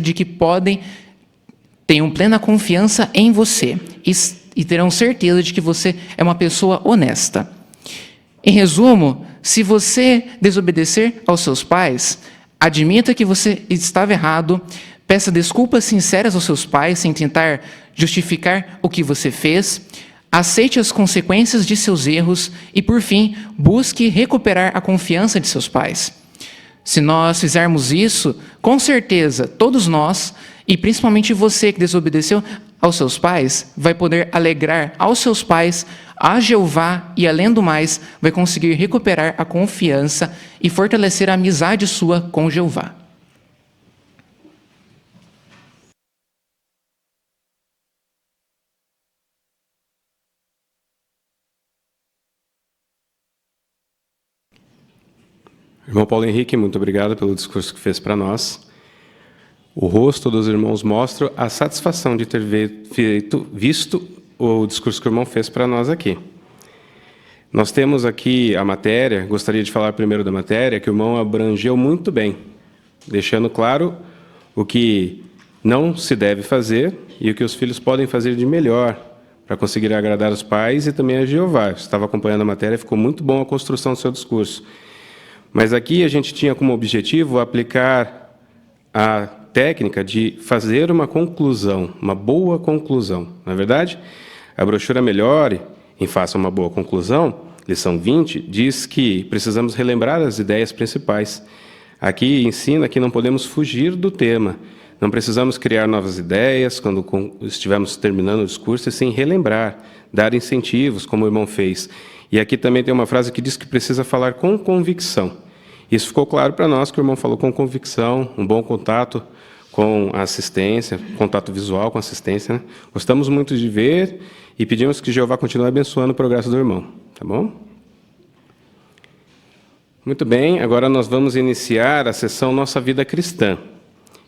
em você e terão certeza de que você é uma pessoa honesta. Em resumo, se você desobedecer aos seus pais, admita que você estava errado, peça desculpas sinceras aos seus pais sem tentar justificar o que você fez, aceite as consequências de seus erros e, por fim, busque recuperar a confiança de seus pais. Se nós fizermos isso, com certeza, todos nós, e principalmente você que desobedeceu aos seus pais, vai poder alegrar aos seus pais, a Jeová e, além do mais, vai conseguir recuperar a confiança e fortalecer a amizade sua com Jeová. Irmão Paulo Henrique, muito obrigado pelo discurso que fez para nós. O rosto dos irmãos mostra a satisfação de ter visto o discurso que o irmão fez para nós aqui. Nós temos aqui a matéria, gostaria de falar primeiro da matéria, que o irmão abrangeu muito bem, deixando claro o que não se deve fazer e o que os filhos podem fazer de melhor para conseguir agradar os pais e também a Jeová. Eu estava acompanhando a matéria, ficou muito bom a construção do seu discurso. Mas aqui a gente tinha como objetivo aplicar a técnica de fazer uma conclusão, uma boa conclusão. Na verdade, a brochura Melhore em Faça uma Boa Conclusão, lição 20, diz que precisamos relembrar as ideias principais. Aqui ensina que não podemos fugir do tema. Não precisamos criar novas ideias quando estivermos terminando o discurso, e sim relembrar, dar incentivos, como o irmão fez. E aqui também tem uma frase que diz que precisa falar com convicção. Isso ficou claro para nós, que o irmão falou com convicção, um bom contato com a assistência, contato visual com a assistência, né? Gostamos muito de ver e pedimos que Jeová continue abençoando o progresso do irmão. Tá bom? Muito bem, agora nós vamos iniciar a sessão Nossa Vida Cristã.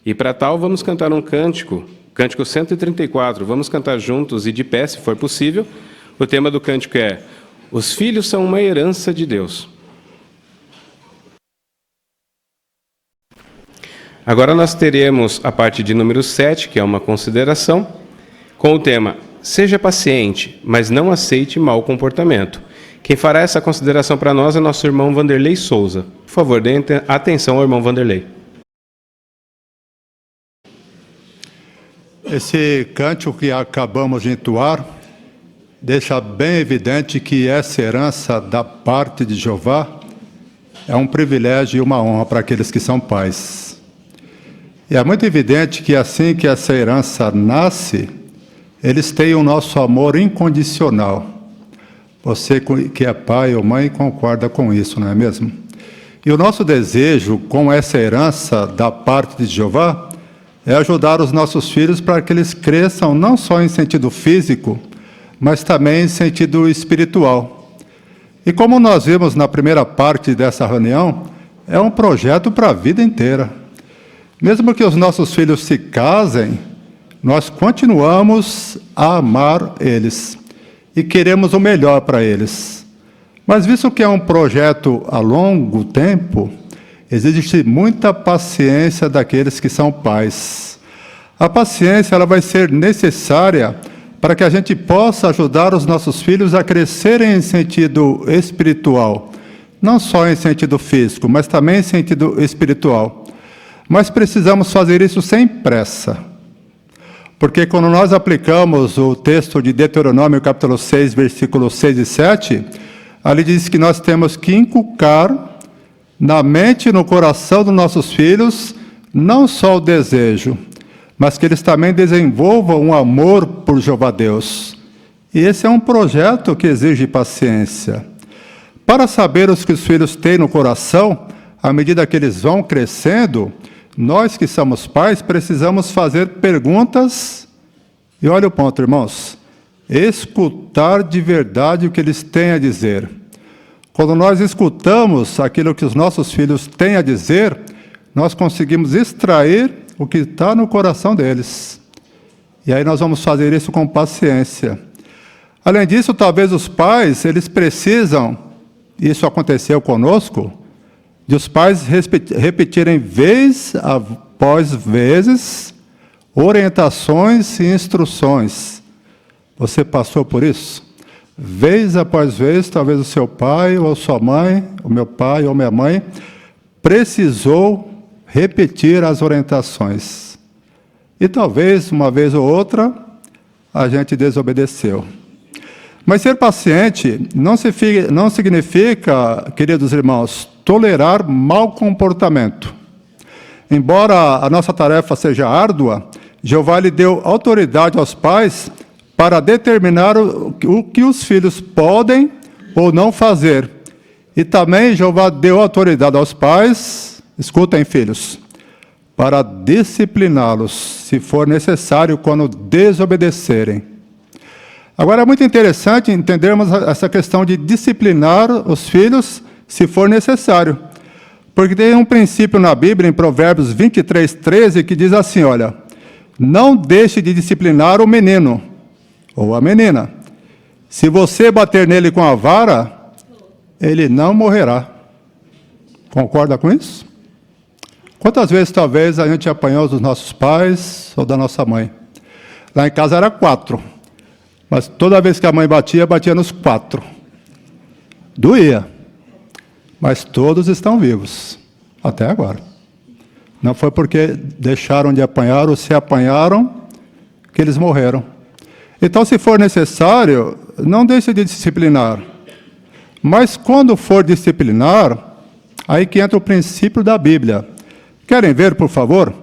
E para tal, vamos cantar um cântico, cântico 134. Vamos cantar juntos e de pé, se for possível. O tema do cântico é: Os filhos são uma herança de Deus. Agora nós teremos a parte de número 7, que é uma consideração, com o tema: Seja paciente, mas não aceite mau comportamento. Quem fará essa consideração para nós é nosso irmão Vanderlei Souza. Por favor, dê atenção ao irmão Vanderlei. Esse cântico que acabamos de entoar deixa bem evidente que essa herança da parte de Jeová é um privilégio e uma honra para aqueles que são pais. E é muito evidente que assim que essa herança nasce, eles têm o nosso amor incondicional. Você que é pai ou mãe concorda com isso, não é mesmo? E o nosso desejo com essa herança da parte de Jeová é ajudar os nossos filhos para que eles cresçam não só em sentido físico, mas também em sentido espiritual. E como nós vimos na primeira parte dessa reunião, é um projeto para a vida inteira. Mesmo que os nossos filhos se casem, nós continuamos a amar eles e queremos o melhor para eles. Mas visto que é um projeto a longo tempo, existe muita paciência daqueles que são pais. A paciência ela vai ser necessária para que a gente possa ajudar os nossos filhos a crescerem em sentido espiritual, não só em sentido físico, mas também em sentido espiritual. Mas precisamos fazer isso sem pressa, porque quando nós aplicamos o texto de Deuteronômio, capítulo 6, versículos 6 e 7, ali diz que nós temos que inculcar na mente e no coração dos nossos filhos não só o desejo, mas que eles também desenvolvam um amor por Jeová Deus. E esse é um projeto que exige paciência. Para saber os que os filhos têm no coração, à medida que eles vão crescendo, nós que somos pais precisamos fazer perguntas. E olha o ponto, irmãos: escutar de verdade o que eles têm a dizer. Quando nós escutamos aquilo que os nossos filhos têm a dizer, nós conseguimos extrair o que está no coração deles. E aí nós vamos fazer isso com paciência. Além disso, talvez os pais, eles precisam, isso aconteceu conosco, de os pais repetirem vez após vezes orientações e instruções. Você passou por isso? Vez após vez, talvez o seu pai ou a sua mãe, o meu pai ou minha mãe, precisou repetir as orientações. E talvez, uma vez ou outra, a gente desobedeceu. Mas ser paciente não significa, queridos irmãos, tolerar mau comportamento. Embora a nossa tarefa seja árdua, Jeová lhe deu autoridade aos pais para determinar o que os filhos podem ou não fazer. E também Jeová deu autoridade aos pais, escutem, filhos, para discipliná-los, se for necessário, quando desobedecerem. Agora, é muito interessante entendermos essa questão de disciplinar os filhos, se for necessário. Porque tem um princípio na Bíblia, em Provérbios 23, 13, que diz assim, olha: não deixe de disciplinar o menino ou a menina. Se você bater nele com a vara, ele não morrerá. Concorda com isso? Quantas vezes, talvez, a gente apanhou dos nossos pais ou da nossa mãe? Lá em casa era 4. Mas toda vez que a mãe batia, batia nos 4. Doía. mas todos estão vivos, até agora. Não foi porque deixaram de apanhar ou se apanharam que eles morreram. Então, se for necessário, não deixe de disciplinar. Mas quando for disciplinar, aí que entra o princípio da Bíblia. Querem ver, por favor?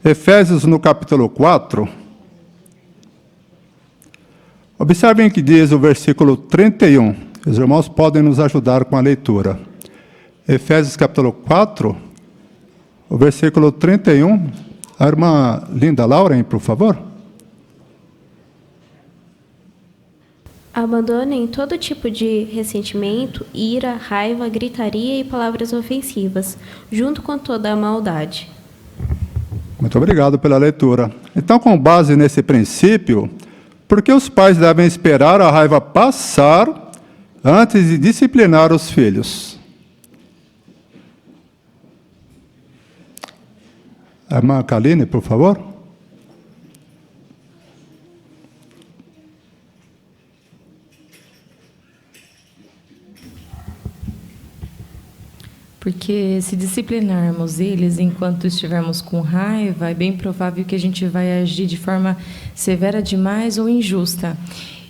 Efésios no capítulo 4. Observem o que diz o versículo 31. Os irmãos podem nos ajudar com a leitura. Efésios capítulo 4, o versículo 31. A irmã Linda Lauren, por favor. Abandonem todo tipo de ressentimento, ira, raiva, gritaria e palavras ofensivas, junto com toda a maldade. Muito obrigado pela leitura. Então, com base nesse princípio, por que os pais devem esperar a raiva passar antes de disciplinar os filhos? A irmã Kaline, por favor. Porque se disciplinarmos eles enquanto estivermos com raiva, é bem provável que a gente vai agir de forma severa demais ou injusta.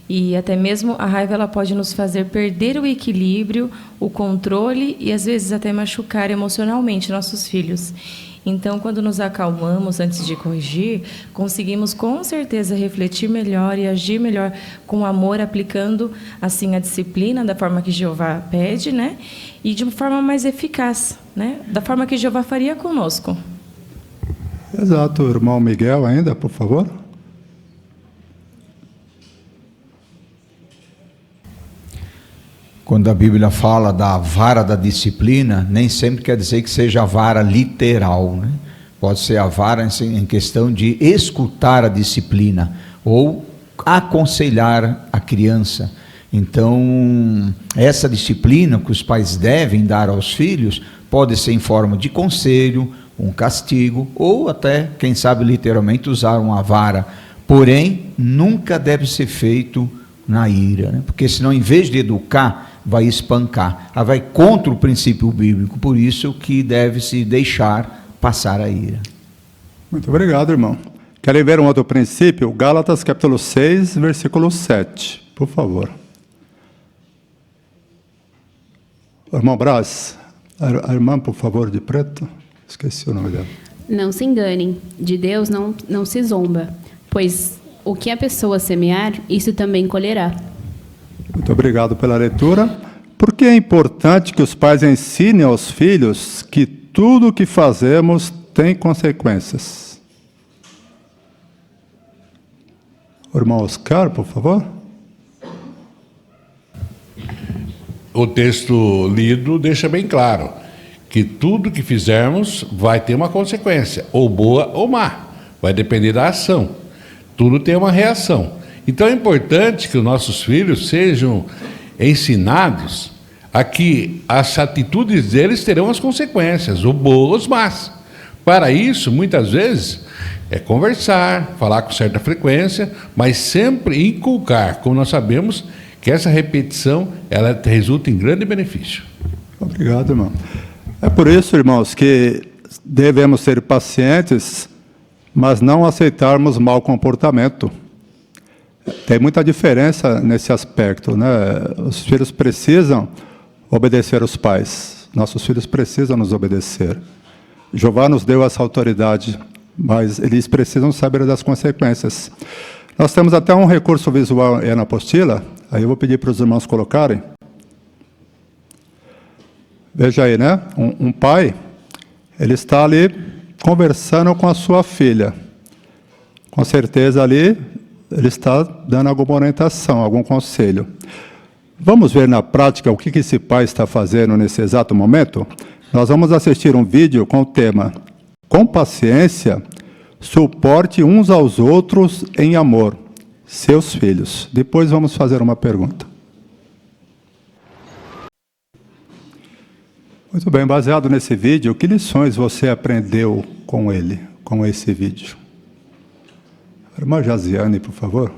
E até mesmo a raiva ela pode nos fazer perder o equilíbrio, o controle e às vezes até machucar emocionalmente nossos filhos. Então, quando nos acalmamos antes de corrigir, conseguimos com certeza refletir melhor e agir melhor com amor, aplicando assim a disciplina da forma que Jeová pede, né? E de uma forma mais eficaz, né? Da forma que Jeová faria conosco. Exato, irmão Miguel ainda, por favor. Quando a Bíblia fala da vara da disciplina, nem sempre quer dizer que seja a vara literal, né? Pode ser a vara em questão de escutar a disciplina ou aconselhar a criança. Então, essa disciplina que os pais devem dar aos filhos pode ser em forma de conselho, um castigo ou até, quem sabe, literalmente usar uma vara. Porém, nunca deve ser feito na ira, né? Porque senão, em vez de educar, vai espancar. Ela vai contra o princípio bíblico, por isso que deve-se deixar passar a ira. Muito obrigado, irmão. Querem ver um outro princípio? Gálatas capítulo 6, versículo 7, por favor. Irmão Brás, a irmã, por favor, de preto. Esqueci o nome dela. Não se enganem, de Deus não se zomba, pois o que a pessoa semear, isso também colherá. Muito obrigado pela leitura. Por que é importante que os pais ensinem aos filhos que tudo o que fazemos tem consequências? O irmão Oscar, por favor. O texto lido deixa bem claro que tudo que fizermos vai ter uma consequência, ou boa ou má. Vai depender da ação. Tudo tem uma reação. Então é importante que os nossos filhos sejam ensinados a que as atitudes deles terão as consequências, ou boas ou más. Para isso, muitas vezes, é conversar, falar com certa frequência, mas sempre inculcar, como nós sabemos, que essa repetição ela resulta em grande benefício. Obrigado, irmão. É por isso, irmãos, que devemos ser pacientes, mas não aceitarmos mau comportamento. Tem muita diferença nesse aspecto, né? Os filhos precisam obedecer os pais. Nossos filhos precisam nos obedecer. Jeová nos deu essa autoridade, mas eles precisam saber das consequências. Nós temos até um recurso visual na apostila, aí eu vou pedir para os irmãos colocarem. Veja aí, né? Um pai, ele está ali conversando com a sua filha. Com certeza ali ele está dando alguma orientação, algum conselho. Vamos ver na prática o que esse pai está fazendo nesse exato momento? Nós vamos assistir um vídeo com o tema Com paciência, suporte uns aos outros em amor, seus filhos. Depois vamos fazer uma pergunta. Muito bem, baseado nesse vídeo, que lições você aprendeu com ele, com esse vídeo? Irmã Jaziane, por favor.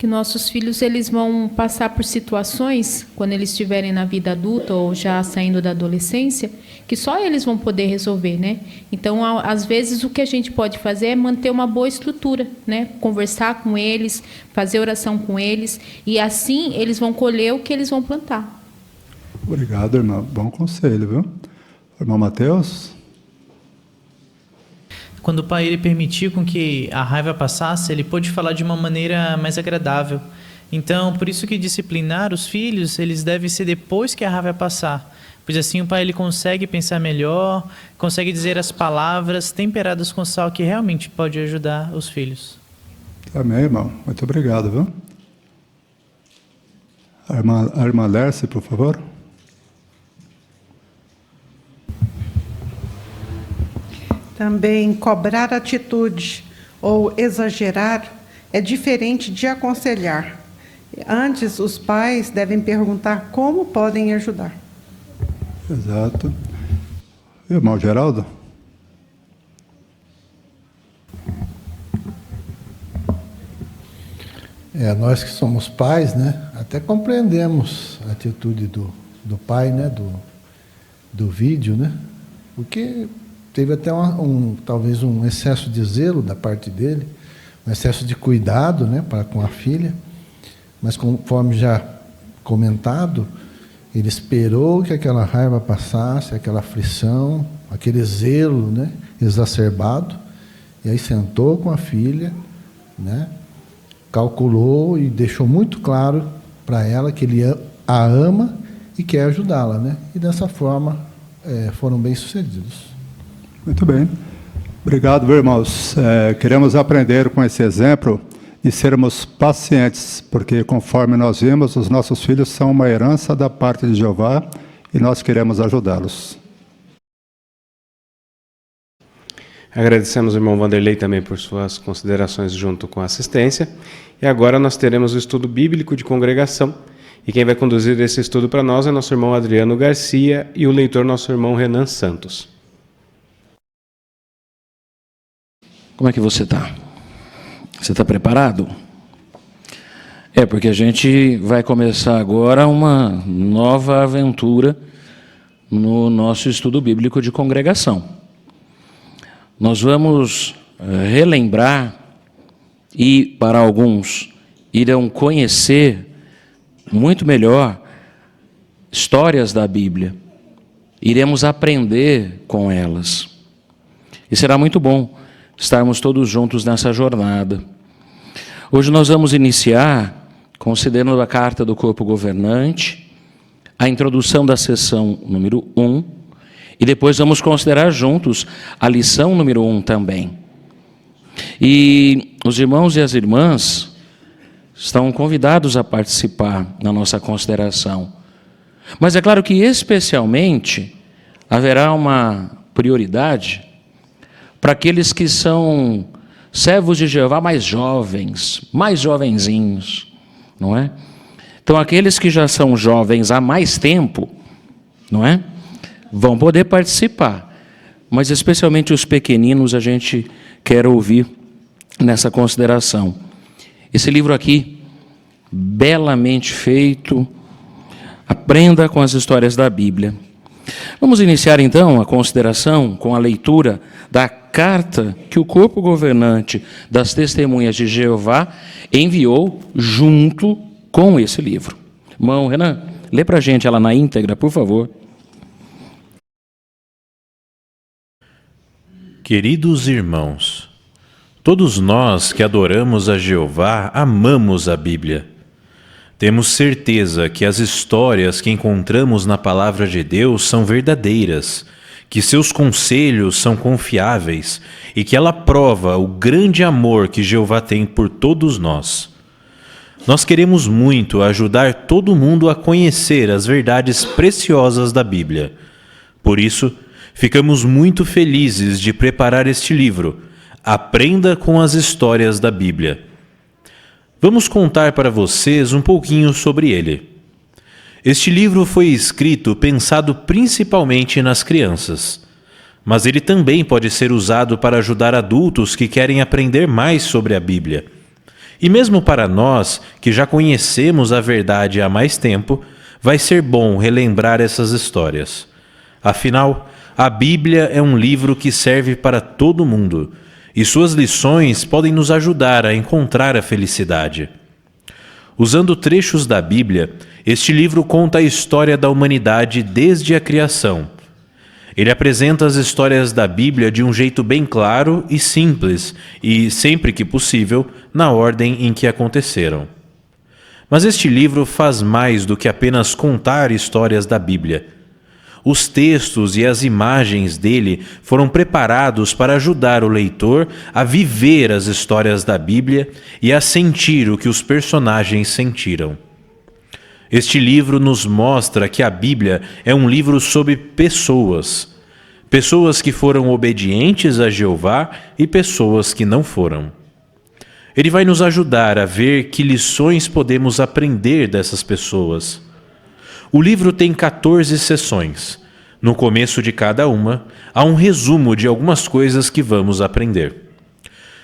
que nossos filhos eles vão passar por situações, quando eles estiverem na vida adulta ou já saindo da adolescência, que só eles vão poder resolver, né? Então, às vezes, o que a gente pode fazer é manter uma boa estrutura, né? Conversar com eles, fazer oração com eles, e assim eles vão colher o que eles vão plantar. Obrigado, irmão. Bom conselho, viu? Irmão Mateus? Quando o pai ele permitiu com que a raiva passasse, ele pôde falar de uma maneira mais agradável. Então, por isso que disciplinar os filhos, eles devem ser depois que a raiva passar. Pois assim o pai ele consegue pensar melhor, consegue dizer as palavras temperadas com sal que realmente pode ajudar os filhos. Amém, irmão. Muito obrigado, viu? A irmã Lércia, por favor. Também cobrar atitude ou exagerar é diferente de aconselhar. Antes, os pais devem perguntar como podem ajudar. Exato. Irmão Geraldo? Nós que somos pais, né, até compreendemos a atitude do pai, né, do vídeo, né, porque teve até talvez um excesso de zelo da parte dele, um excesso de cuidado, né, para com a filha, mas conforme já comentado, ele esperou que aquela raiva passasse, aquela aflição, aquele zelo, né, exacerbado, e aí sentou com a filha, né, calculou e deixou muito claro para ela que ele a ama e quer ajudá-la, né, e dessa forma foram bem-sucedidos. Muito bem. Obrigado, meus irmãos. Queremos aprender com esse exemplo e sermos pacientes, porque conforme nós vimos, os nossos filhos são uma herança da parte de Jeová e nós queremos ajudá-los. Agradecemos ao irmão Vanderlei também por suas considerações junto com a assistência. E agora nós teremos o estudo bíblico de congregação. E quem vai conduzir esse estudo para nós é nosso irmão Adriano Garcia e o leitor nosso irmão Renan Santos. Como é que você está? Você está preparado? Porque a gente vai começar agora uma nova aventura no nosso estudo bíblico de congregação. Nós vamos relembrar e, para alguns, irão conhecer muito melhor histórias da Bíblia. Iremos aprender com elas. E será muito bom estarmos todos juntos nessa jornada. Hoje nós vamos iniciar considerando a carta do corpo governante, a introdução da sessão número 1, e depois vamos considerar juntos a lição número 1 também. E os irmãos e as irmãs estão convidados a participar na nossa consideração. Mas é claro que especialmente haverá uma prioridade para aqueles que são servos de Jeová mais jovens, mais jovenzinhos, não é? Então, aqueles que já são jovens há mais tempo, não é? Vão poder participar, mas especialmente os pequeninos a gente quer ouvir nessa consideração. Esse livro aqui, belamente feito, aprenda com as histórias da Bíblia. Vamos iniciar então a consideração com a leitura da carta que o corpo governante das Testemunhas de Jeová enviou junto com esse livro. Irmão Renan, lê para a gente ela na íntegra, por favor. Queridos irmãos, todos nós que adoramos a Jeová amamos a Bíblia. Temos certeza que as histórias que encontramos na Palavra de Deus são verdadeiras, que seus conselhos são confiáveis e que ela prova o grande amor que Jeová tem por todos nós. Nós queremos muito ajudar todo mundo a conhecer as verdades preciosas da Bíblia. Por isso, ficamos muito felizes de preparar este livro, Aprenda com as Histórias da Bíblia. Vamos contar para vocês um pouquinho sobre ele. Este livro foi escrito pensado principalmente nas crianças, mas ele também pode ser usado para ajudar adultos que querem aprender mais sobre a Bíblia. E mesmo para nós, que já conhecemos a verdade há mais tempo, vai ser bom relembrar essas histórias. Afinal, a Bíblia é um livro que serve para todo mundo, e suas lições podem nos ajudar a encontrar a felicidade. Usando trechos da Bíblia, este livro conta a história da humanidade desde a criação. Ele apresenta as histórias da Bíblia de um jeito bem claro e simples, e, sempre que possível, na ordem em que aconteceram. Mas este livro faz mais do que apenas contar histórias da Bíblia. Os textos e as imagens dele foram preparados para ajudar o leitor a viver as histórias da Bíblia e a sentir o que os personagens sentiram. Este livro nos mostra que a Bíblia é um livro sobre pessoas. Pessoas que foram obedientes a Jeová e pessoas que não foram. Ele vai nos ajudar a ver que lições podemos aprender dessas pessoas. O livro tem 14 seções. No começo de cada uma, há um resumo de algumas coisas que vamos aprender.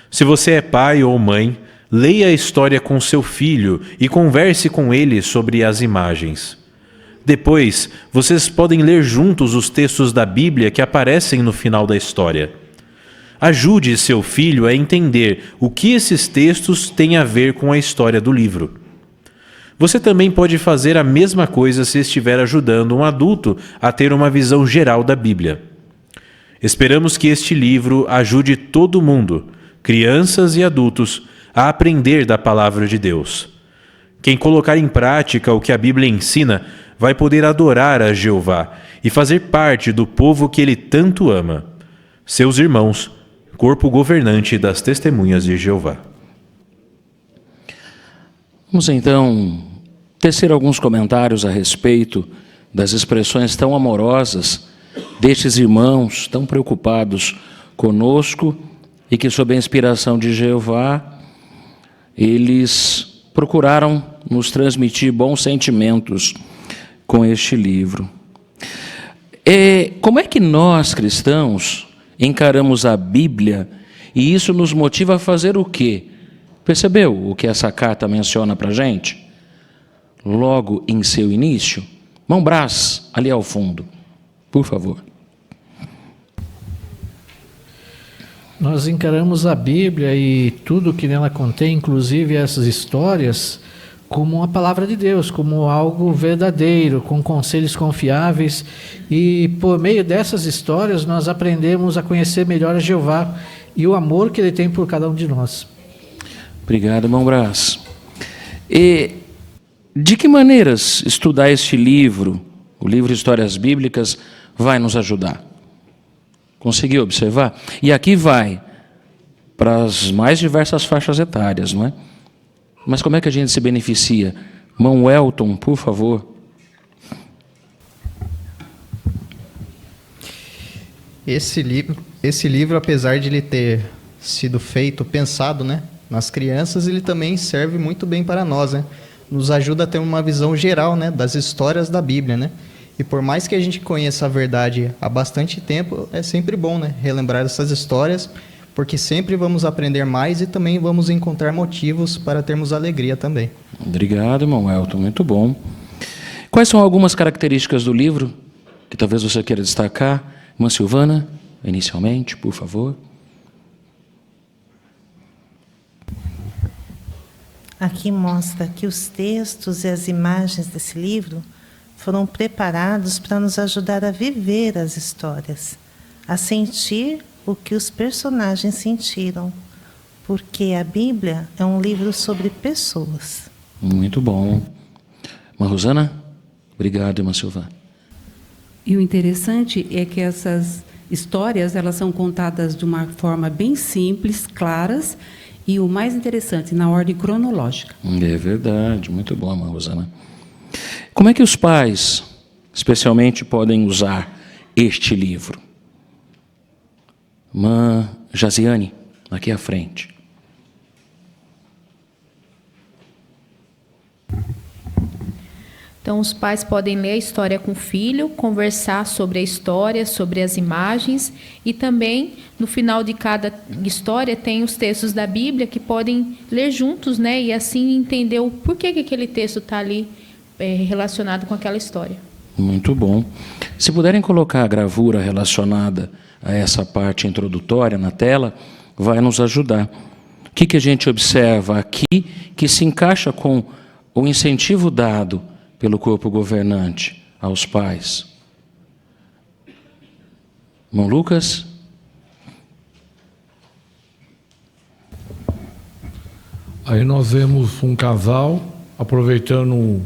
Se você é pai ou mãe, leia a história com seu filho e converse com ele sobre as imagens. Depois, vocês podem ler juntos os textos da Bíblia que aparecem no final da história. Ajude seu filho a entender o que esses textos têm a ver com a história do livro. Você também pode fazer a mesma coisa se estiver ajudando um adulto a ter uma visão geral da Bíblia. Esperamos que este livro ajude todo mundo, crianças e adultos, a aprender da palavra de Deus. Quem colocar em prática o que a Bíblia ensina vai poder adorar a Jeová e fazer parte do povo que ele tanto ama. Seus irmãos, corpo governante das Testemunhas de Jeová. Vamos então tecer alguns comentários a respeito das expressões tão amorosas destes irmãos tão preocupados conosco e que, sob a inspiração de Jeová, eles procuraram nos transmitir bons sentimentos com este livro. Como é que nós, cristãos, encaramos a Bíblia e isso nos motiva a fazer o quê? Percebeu o que essa carta menciona para a gente? Logo em seu início, Mão Brás, ali ao fundo, por favor. Nós encaramos a Bíblia e tudo que nela contém, inclusive essas histórias, como uma palavra de Deus, como algo verdadeiro, com conselhos confiáveis, e por meio dessas histórias nós aprendemos a conhecer melhor a Jeová e o amor que Ele tem por cada um de nós. Obrigado, Mão Brás. E de que maneiras estudar este livro, o livro Histórias Bíblicas, vai nos ajudar? Conseguiu observar? E aqui vai para as mais diversas faixas etárias, não é? Mas como é que a gente se beneficia? Mão Elton, por favor. Esse livro, apesar de ele ter sido pensado, né, nas crianças, ele também serve muito bem para nós, né? Nos ajuda a ter uma visão geral, né, das histórias da Bíblia, né? E por mais que a gente conheça a verdade há bastante tempo, é sempre bom, né, relembrar essas histórias, porque sempre vamos aprender mais e também vamos encontrar motivos para termos alegria também. Obrigado, irmão Elton, muito bom. Quais são algumas características do livro que talvez você queira destacar? Irmã Silvana, inicialmente, por favor. Aqui mostra que os textos e as imagens desse livro foram preparados para nos ajudar a viver as histórias, a sentir o que os personagens sentiram, porque a Bíblia é um livro sobre pessoas. Muito bom. Irmã Rosana? Obrigado, irmã Silvana. E o interessante é que essas histórias, elas são contadas de uma forma bem simples, claras, e o mais interessante, na ordem cronológica. É verdade, muito bom, irmã Rosana. Como é que os pais, especialmente, podem usar este livro? Irmã Jaziane, aqui à frente. Então, os pais podem ler a história com o filho, conversar sobre a história, sobre as imagens, e também, no final de cada história, tem os textos da Bíblia que podem ler juntos, né? E assim entender o porquê que aquele texto está ali relacionado com aquela história. Muito bom. Se puderem colocar a gravura relacionada a essa parte introdutória na tela, vai nos ajudar. O que a gente observa aqui que se encaixa com o incentivo dado pelo corpo governante aos pais? Irmão Lucas? Aí nós vemos um casal aproveitando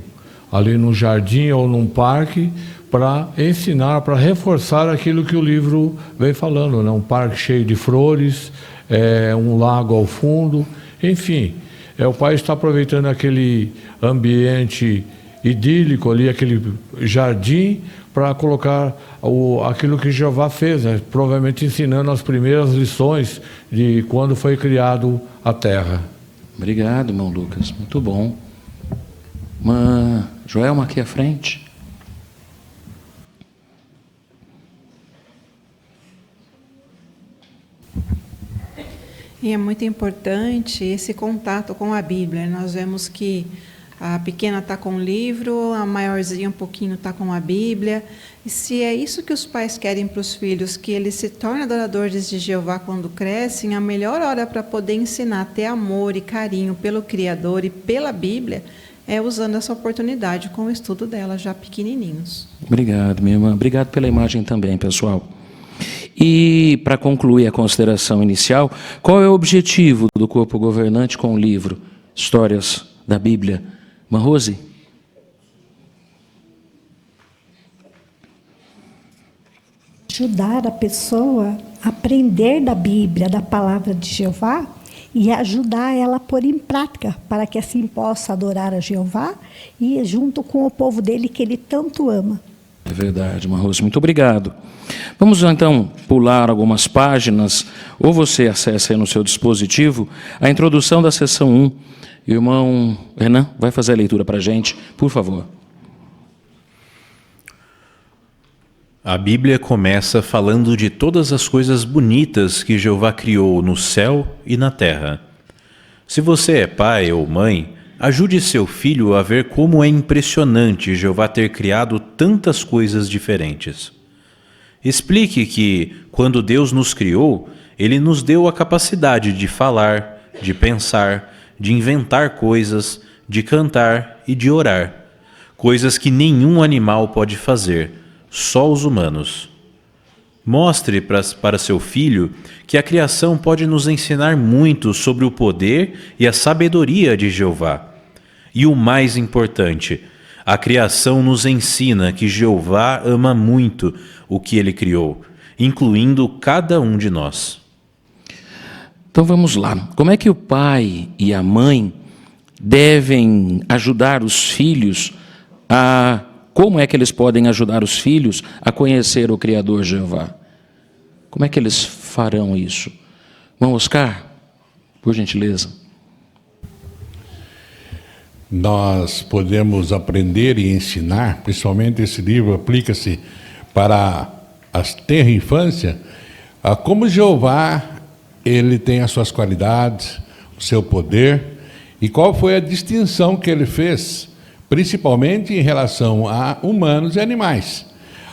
ali no jardim ou num parque para ensinar, para reforçar aquilo que o livro vem falando, né? Um parque cheio de flores, um lago ao fundo, enfim, o pai está aproveitando aquele ambiente idílico ali, aquele jardim, para colocar aquilo que Jeová fez, né? Provavelmente ensinando as primeiras lições de quando foi criado a terra. Obrigado, irmão Lucas, muito bom. Joelma aqui à frente. E é muito importante esse contato com a Bíblia. Nós vemos que a pequena está com o livro, a maiorzinha um pouquinho está com a Bíblia. E se é isso que os pais querem para os filhos, que eles se tornem adoradores de Jeová quando crescem, a melhor hora para poder ensinar a ter amor e carinho pelo Criador e pela Bíblia é usando essa oportunidade com o estudo dela já pequenininhos. Obrigado, minha irmã. Obrigado pela imagem também, pessoal. E, para concluir a consideração inicial, qual é o objetivo do corpo governante com o livro Histórias da Bíblia? Irmã Rose? Ajudar a pessoa a aprender da Bíblia, da palavra de Jeová, e ajudar ela a pôr em prática, para que assim possa adorar a Jeová e junto com o povo dele que ele tanto ama. É verdade, irmã Rose, muito obrigado. Vamos então pular algumas páginas, ou você acessa aí no seu dispositivo a introdução da seção 1. O irmão Renan vai fazer a leitura para a gente, por favor. A Bíblia começa falando de todas as coisas bonitas que Jeová criou no céu e na terra. Se você é pai ou mãe, ajude seu filho a ver como é impressionante Jeová ter criado tantas coisas diferentes. Explique que, quando Deus nos criou, Ele nos deu a capacidade de falar, de pensar, de inventar coisas, de cantar e de orar. Coisas que nenhum animal pode fazer, só os humanos. Mostre para seu filho que a criação pode nos ensinar muito sobre o poder e a sabedoria de Jeová. E o mais importante, a criação nos ensina que Jeová ama muito o que Ele criou, incluindo cada um de nós. Então vamos lá. Como é que o pai e a mãe devem ajudar os filhos a... Como é que eles podem ajudar os filhos a conhecer o Criador Jeová? Como é que eles farão isso? Irmão Oscar, por gentileza. Nós podemos aprender e ensinar, principalmente esse livro aplica-se para a tenra infância, a como Jeová ele tem as suas qualidades, o seu poder, e qual foi a distinção que ele fez, principalmente em relação a humanos e animais.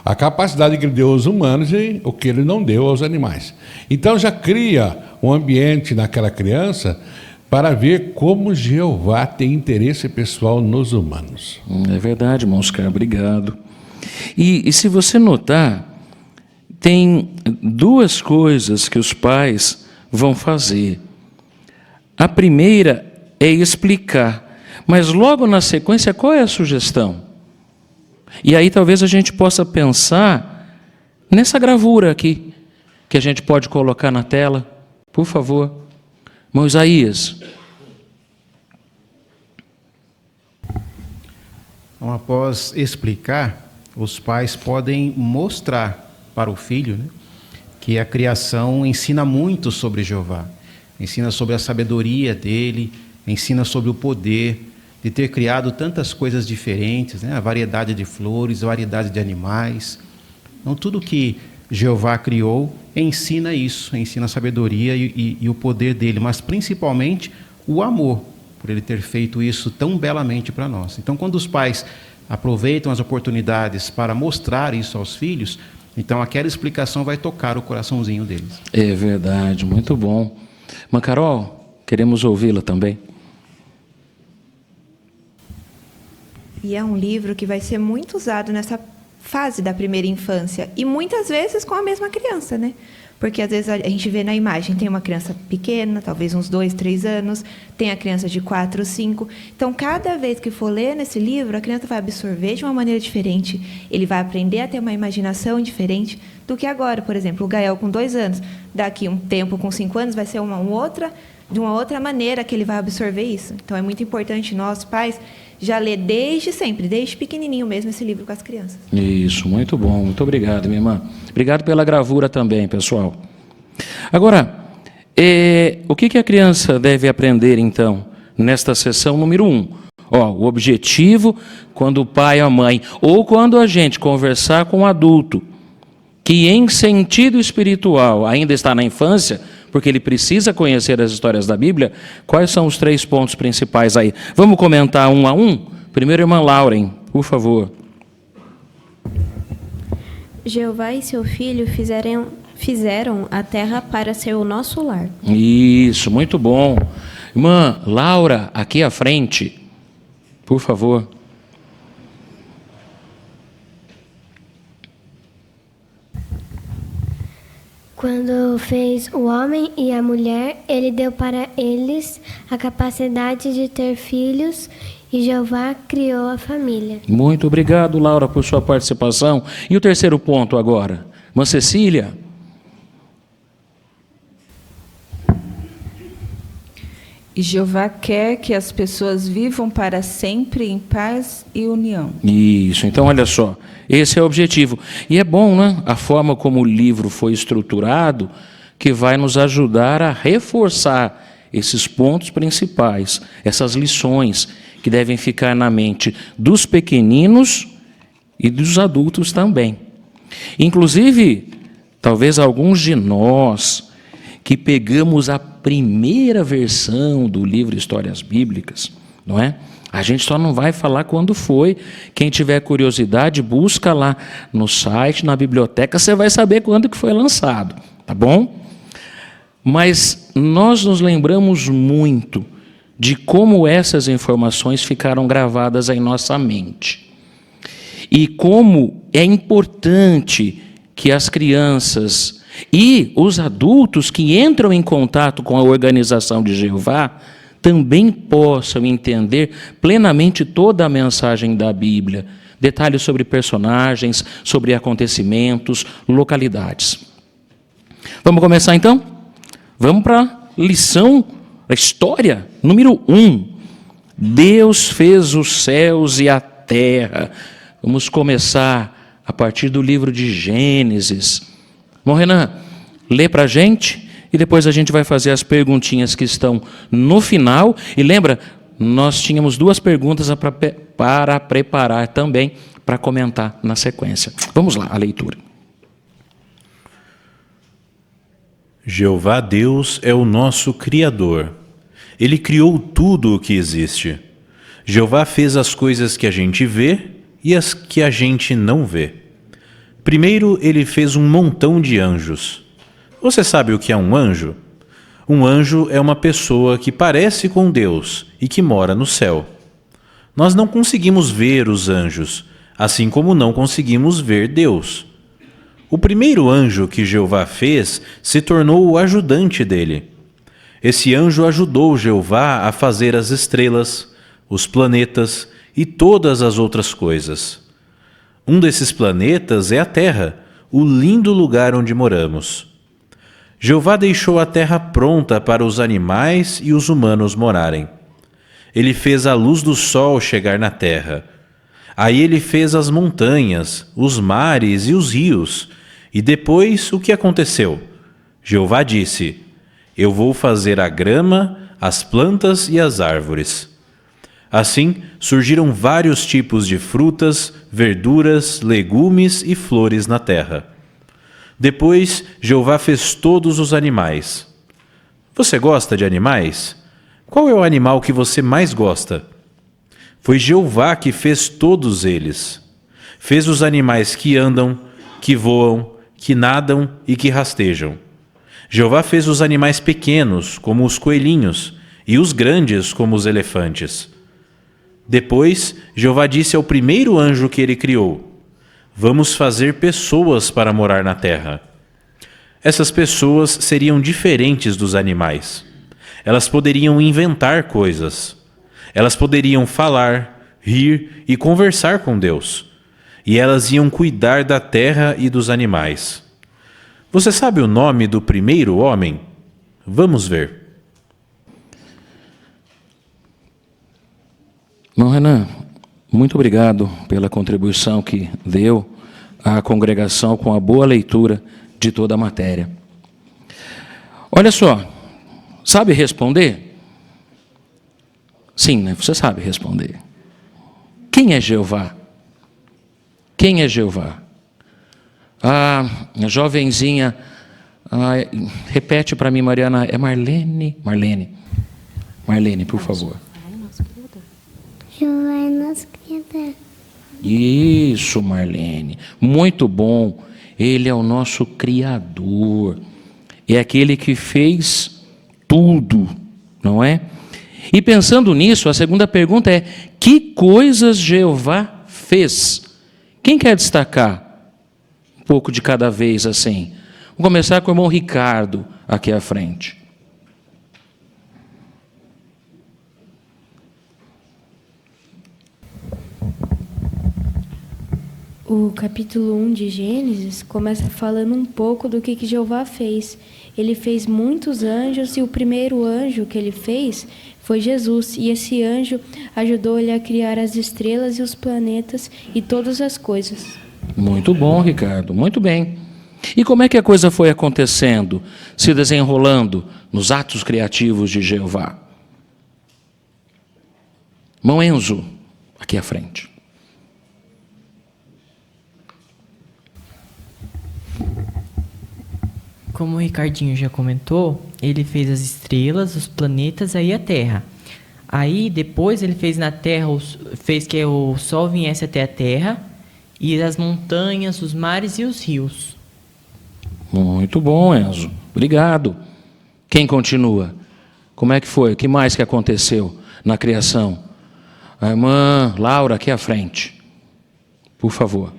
A capacidade que ele deu aos humanos e o que ele não deu aos animais. Então já cria um ambiente naquela criança para ver como Jeová tem interesse pessoal nos humanos. É verdade, irmão Oscar, obrigado. E se você notar, tem duas coisas que os pais vão fazer. A primeira é explicar, mas logo na sequência, qual é a sugestão? E aí talvez a gente possa pensar nessa gravura aqui, que a gente pode colocar na tela, por favor. Irmão Isaías. Então, após explicar, os pais podem mostrar para o filho, né, que a criação ensina muito sobre Jeová, ensina sobre a sabedoria dele, ensina sobre o poder, de ter criado tantas coisas diferentes, né? A variedade de flores, a variedade de animais. Então, tudo que Jeová criou ensina isso, ensina a sabedoria e o poder dele, mas principalmente o amor, por ele ter feito isso tão belamente para nós. Então, quando os pais aproveitam as oportunidades para mostrar isso aos filhos, então aquela explicação vai tocar o coraçãozinho deles. É verdade, muito bom. Mas, Carol, queremos ouvi-la também. E é um livro que vai ser muito usado nessa fase da primeira infância, e muitas vezes com a mesma criança, né? Porque às vezes a gente vê na imagem, tem uma criança pequena, talvez uns 2, 3 anos, tem a criança de 4, 5. Então, cada vez que for ler nesse livro, a criança vai absorver de uma maneira diferente, ele vai aprender a ter uma imaginação diferente do que agora. Por exemplo, o Gael com 2 anos, daqui um tempo com 5 anos, vai ser de uma outra maneira que ele vai absorver isso. Então, é muito importante nós, pais, já ler desde sempre, desde pequenininho mesmo, esse livro com as crianças. Isso, muito bom. Muito obrigado, minha irmã. Obrigado pela gravura também, pessoal. Agora, o que a criança deve aprender, então, nesta sessão número 1? O objetivo, quando o pai ou a mãe, ou quando a gente conversar com um adulto, que em sentido espiritual ainda está na infância, porque ele precisa conhecer as histórias da Bíblia, quais são os 3 pontos principais aí? Vamos comentar um a um? Primeiro, irmã Lauren, por favor. Jeová e seu filho fizeram a terra para ser o nosso lar. Isso, muito bom. Irmã Laura, aqui à frente, por favor. Quando fez o homem e a mulher, ele deu para eles a capacidade de ter filhos e Jeová criou a família. Muito obrigado, Laura, por sua participação. E o terceiro ponto agora? Irmã Cecília. E Jeová quer que as pessoas vivam para sempre em paz e união. Isso, então olha só, esse é o objetivo. E é bom, né? A forma como o livro foi estruturado, que vai nos ajudar a reforçar esses pontos principais, essas lições que devem ficar na mente dos pequeninos e dos adultos também. Inclusive, talvez alguns de nós que pegamos a primeira versão do livro Histórias Bíblicas, não é? A gente só não vai falar quando foi. Quem tiver curiosidade, busca lá no site, na biblioteca, você vai saber quando que foi lançado, tá bom? Mas nós nos lembramos muito de como essas informações ficaram gravadas em nossa mente. E como é importante que as crianças e os adultos que entram em contato com a organização de Jeová também possam entender plenamente toda a mensagem da Bíblia, detalhes sobre personagens, sobre acontecimentos, localidades. Vamos começar então? Vamos para a lição, a história número 1. Deus fez os céus e a terra. Vamos começar a partir do livro de Gênesis. Bom, Renan, lê para a gente e depois a gente vai fazer as perguntinhas que estão no final. E lembra, nós tínhamos 2 perguntas para preparar também, para comentar na sequência. Vamos lá, a leitura. Jeová Deus é o nosso Criador. Ele criou tudo o que existe. Jeová fez as coisas que a gente vê e as que a gente não vê. Primeiro, ele fez um montão de anjos. Você sabe o que é um anjo? Um anjo é uma pessoa que parece com Deus e que mora no céu. Nós não conseguimos ver os anjos, assim como não conseguimos ver Deus. O primeiro anjo que Jeová fez se tornou o ajudante dele. Esse anjo ajudou Jeová a fazer as estrelas, os planetas e todas as outras coisas. Um desses planetas é a Terra, o lindo lugar onde moramos. Jeová deixou a terra pronta para os animais e os humanos morarem. Ele fez a luz do sol chegar na terra. Aí ele fez as montanhas, os mares e os rios. E depois, o que aconteceu? Jeová disse: Eu vou fazer a grama, as plantas e as árvores. Assim, surgiram vários tipos de frutas, verduras, legumes e flores na terra. Depois, Jeová fez todos os animais. Você gosta de animais? Qual é o animal que você mais gosta? Foi Jeová que fez todos eles. Fez os animais que andam, que voam, que nadam e que rastejam. Jeová fez os animais pequenos, como os coelhinhos, e os grandes, como os elefantes. Depois, Jeová disse ao primeiro anjo que ele criou: Vamos fazer pessoas para morar na terra. Essas pessoas seriam diferentes dos animais. Elas poderiam inventar coisas. Elas poderiam falar, rir e conversar com Deus. E elas iam cuidar da terra e dos animais. Você sabe o nome do primeiro homem? Vamos ver. Irmão Renan, muito obrigado pela contribuição que deu à congregação com a boa leitura de toda a matéria. Olha só, sabe responder? Sim, né? Você sabe responder. Quem é Jeová? Quem é Jeová? A jovenzinha, repete para mim, Mariana, é Marlene? Marlene, por favor. Jeová é nosso Criador. Isso, Marlene. Muito bom. Ele é o nosso Criador. É aquele que fez tudo, não é? E pensando nisso, a segunda pergunta é: que coisas Jeová fez? Quem quer destacar um pouco de cada vez assim? Vamos começar com o irmão Ricardo, aqui à frente. O capítulo 1 de Gênesis começa falando um pouco do que Jeová fez. Ele fez muitos anjos e o primeiro anjo que ele fez foi Jesus. E esse anjo ajudou ele a criar as estrelas e os planetas e todas as coisas. Muito bom, Ricardo, muito bem. E como é que a coisa foi acontecendo, se desenrolando nos atos criativos de Jeová? Irmão Enzo, aqui à frente. Como o Ricardinho já comentou, ele fez as estrelas, os planetas e a Terra. Aí depois ele fez na Terra, fez que o Sol viesse até a Terra, e as montanhas, os mares e os rios. Muito bom, Enzo. Obrigado. Quem continua? Como é que foi? O que mais que aconteceu na criação? A irmã Laura, aqui à frente. Por favor.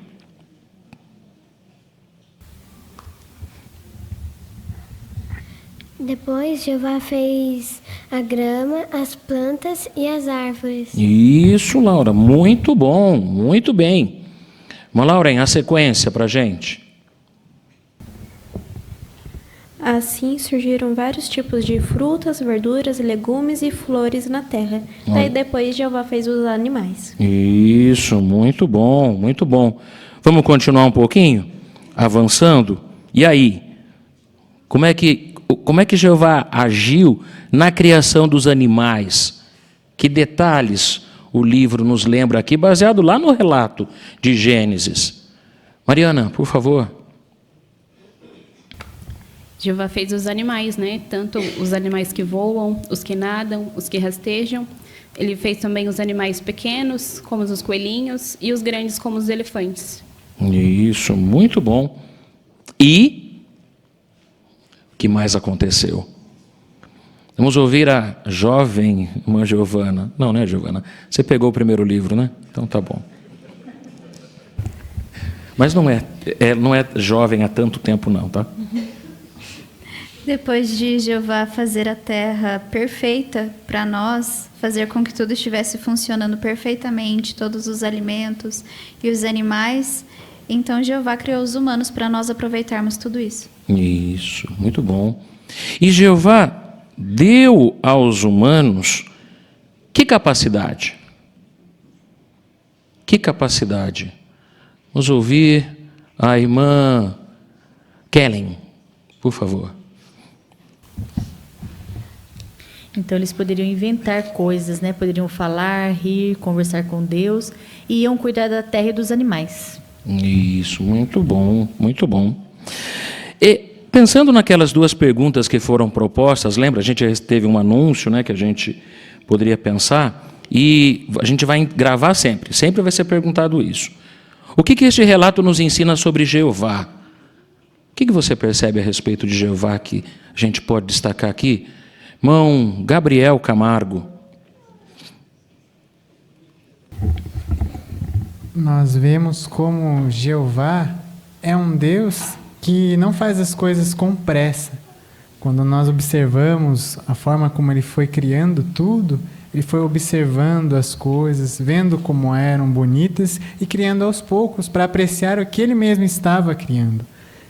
Depois, Jeová fez a grama, as plantas e as árvores. Isso, Laura. Muito bom. Muito bem. Irmã Laura, a sequência para a gente. Assim surgiram vários tipos de frutas, verduras, legumes e flores na terra. Daí depois Jeová fez os animais. Isso, muito bom, muito bom. Vamos continuar um pouquinho? Avançando? E aí? Como é que Jeová agiu na criação dos animais? Que detalhes o livro nos lembra aqui, baseado lá no relato de Gênesis. Mariana, por favor. Jeová fez os animais, né? Tanto os animais que voam, os que nadam, os que rastejam. Ele fez também os animais pequenos, como os coelhinhos, e os grandes, como os elefantes. Isso, muito bom. E o que mais aconteceu? Vamos ouvir a jovem irmã Giovana. Não, né, Giovana? Você pegou o primeiro livro, né? Então tá bom. Mas não é jovem há tanto tempo não, tá? Depois de Jeová fazer a terra perfeita para nós, fazer com que tudo estivesse funcionando perfeitamente, todos os alimentos e os animais, então Jeová criou os humanos para nós aproveitarmos tudo isso. Isso, muito bom. E Jeová deu aos humanos que capacidade? Que capacidade? Vamos ouvir a irmã Kellen, por favor. Então eles poderiam inventar coisas, né? Poderiam falar, rir, conversar com Deus e iam cuidar da terra e dos animais. Isso, muito bom, muito bom. E pensando naquelas duas perguntas que foram propostas, lembra? A gente teve um anúncio, né, que a gente poderia pensar, e a gente vai gravar sempre vai ser perguntado isso. O que este relato nos ensina sobre Jeová? O que você percebe a respeito de Jeová que a gente pode destacar aqui? Irmão Gabriel Camargo. Nós vemos como Jeová é um Deus que não faz as coisas com pressa. Quando nós observamos a forma como Ele foi criando tudo, Ele foi observando as coisas, vendo como eram bonitas e criando aos poucos para apreciar o que Ele mesmo estava criando.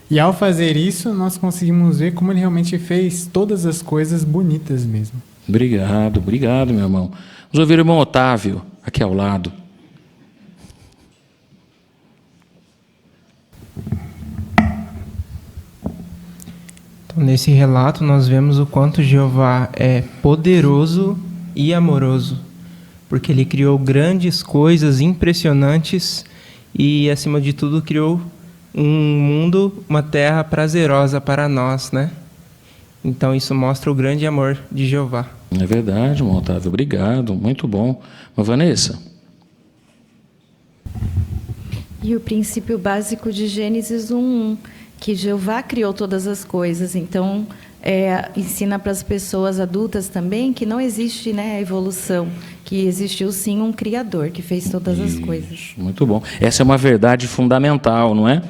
E ao fazer isso, nós conseguimos ver como Ele realmente fez todas as coisas bonitas mesmo. Obrigado, meu irmão. Vamos ouvir o irmão Otávio, aqui ao lado. Então, nesse relato, nós vemos o quanto Jeová é poderoso e amoroso, porque Ele criou grandes coisas impressionantes e, acima de tudo, criou um mundo, uma terra prazerosa para nós, né? Então, isso mostra o grande amor de Jeová. É verdade, irmão Otávio, obrigado, muito bom. Mas, Vanessa? E o princípio básico de Gênesis 1:1, que Jeová criou todas as coisas. Então, ensina para as pessoas adultas também que não existe, né, a evolução, que existiu sim um Criador que fez todas as coisas. Muito bom. Essa é uma verdade fundamental, não é?